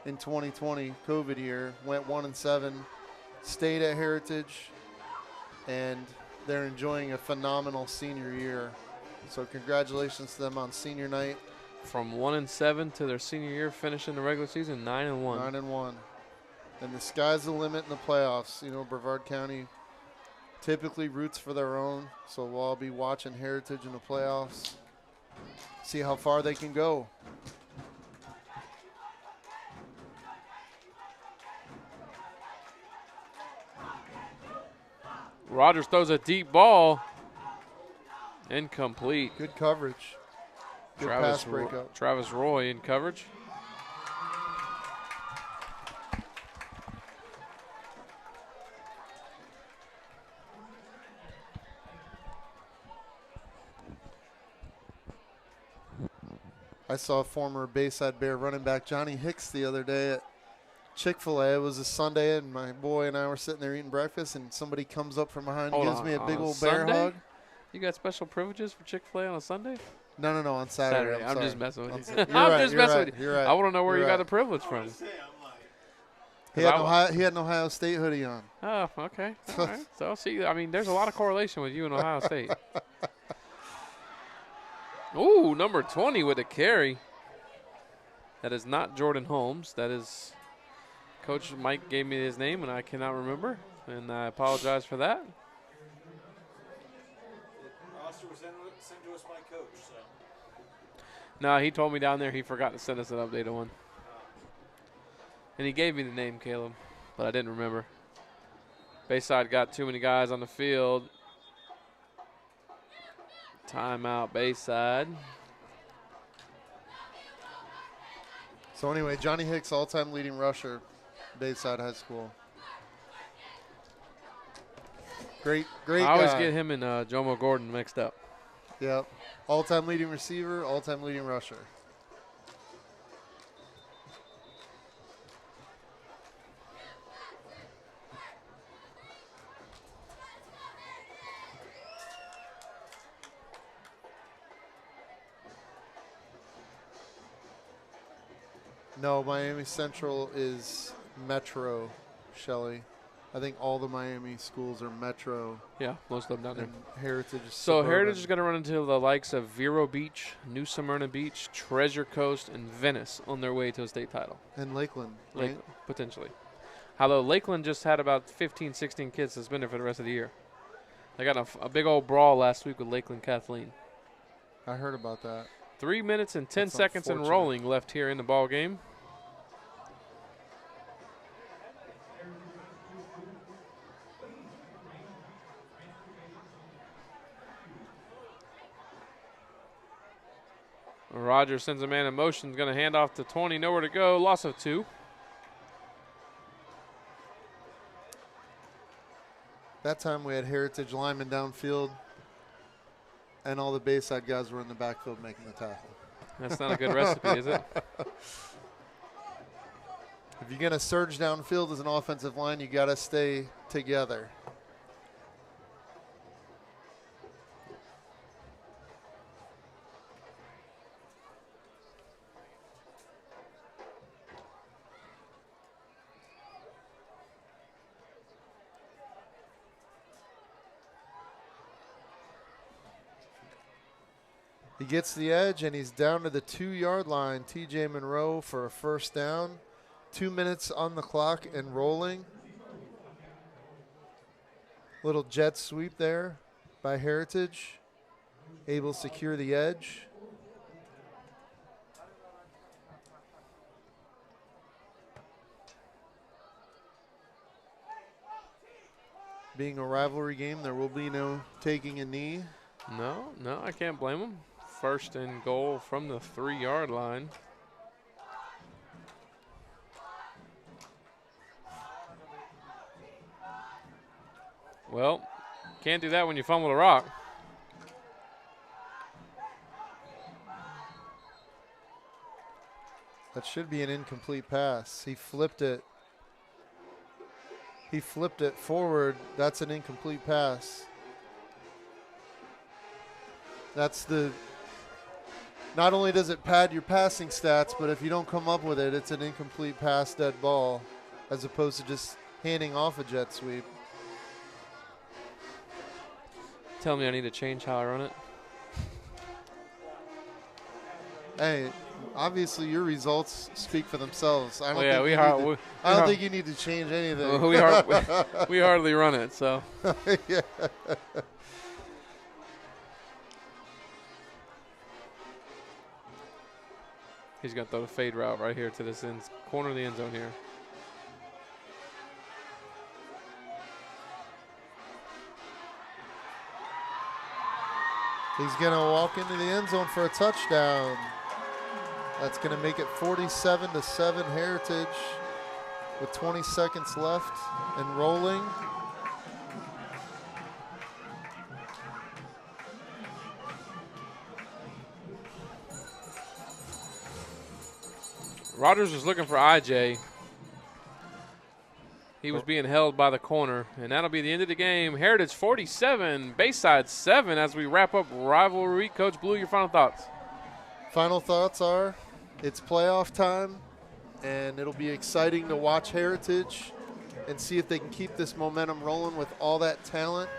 in 2020, COVID year, went 1-7, stayed at Heritage, and they're enjoying a phenomenal senior year. So congratulations to them on senior night. From 1-7 to their senior year, finishing the regular season 9-1. 9-1. And the sky's the limit in the playoffs. You know, Brevard County typically roots for their own, so we'll all be watching Heritage in the playoffs, see how far they can go. Rogers throws a deep ball. Incomplete. Good coverage. Good pass breakup. Travis Roy in coverage. I saw former Bayside Bear running back Johnny Hicks the other day at Chick-fil-A. It was a Sunday, and my boy and I were sitting there eating breakfast, and somebody comes up from behind and gives me a big old bear hug. You got special privileges for Chick-fil-A on a Sunday? No, on Saturday. I'm just messing with you. I'm just messing with you. You're right. I want to know where you got the privilege from. He had an Ohio State hoodie on. Oh, okay. All right. So, see, I mean, there's a lot of correlation with you and Ohio State. Ooh, number 20 with a carry. That is not Jordan Holmes. That is Coach Mike gave me his name, and I cannot remember, and I apologize for that. The roster was sent to us by Coach, so. No, he told me down there he forgot to send us an updated one. And he gave me the name, Caleb, but I didn't remember. Bayside got too many guys on the field. Timeout, Bayside. So anyway, Johnny Hicks, all-time leading rusher, Bayside High School. Great I always guy. get him and Jomo Gordon mixed up. Yep. All-time leading receiver, all-time leading rusher. No, Miami Central is Metro, Shelley. I think all the Miami schools are metro. Yeah, most of them down there. And Heritage is So suburban. Heritage is going to run into the likes of Vero Beach, New Smyrna Beach, Treasure Coast, and Venice on their way to a state title. And Lakeland, right? Lakeland, potentially. Although Lakeland just had about 15, 16 kids suspended for the rest of the year. They got a big old brawl last week with Lakeland Kathleen. I heard about that. 3 minutes and 10 That's seconds and unfortunate. rolling left here in the ball game. Rogers sends a man in motion, going to hand off to 20, nowhere to go, loss of 2. That time we had Heritage linemen downfield, and all the Bayside guys were in the backfield making the tackle. That's not a good recipe, is it? If you're going to surge downfield as an offensive line, you got to stay together. He gets the edge, and he's down to the 2-yard line. TJ Monroe for a first down. 2 minutes on the clock and rolling. Little jet sweep there by Heritage. Able to secure the edge. Being a rivalry game, there will be no taking a knee. No, I can't blame them. First and goal from the 3-yard line. Well, can't do that when you fumble a rock. That should be an incomplete pass. He flipped it. He flipped it forward. That's an incomplete pass. That's the, not only does it pad your passing stats, but if you don't come up with it, it's an incomplete pass, dead ball, as opposed to just handing off a jet sweep. Tell me I need to change how I run it. Hey, obviously your results speak for themselves. I don't Well, yeah, think I don't think you need to change anything. we hardly run it, so. Yeah. He's going to throw the fade route right here to this corner of the end zone here. He's going to walk into the end zone for a touchdown. That's going to make it 47-7 Heritage with 20 seconds left and rolling. Rogers was looking for IJ. He was being held by the corner, and that'll be the end of the game. Heritage 47, Bayside 7 as we wrap up rivalry. Coach Blue, your final thoughts? Final thoughts are it's playoff time, and it'll be exciting to watch Heritage and see if they can keep this momentum rolling with all that talent.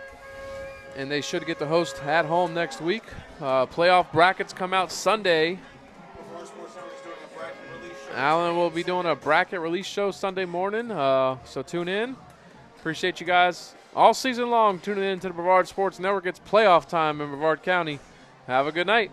And they should get the host at home next week. Playoff brackets come out Sunday. Alan will be doing a bracket release show Sunday morning, so tune in. Appreciate you guys all season long tuning in to the Brevard Sports Network. It's playoff time in Brevard County. Have a good night.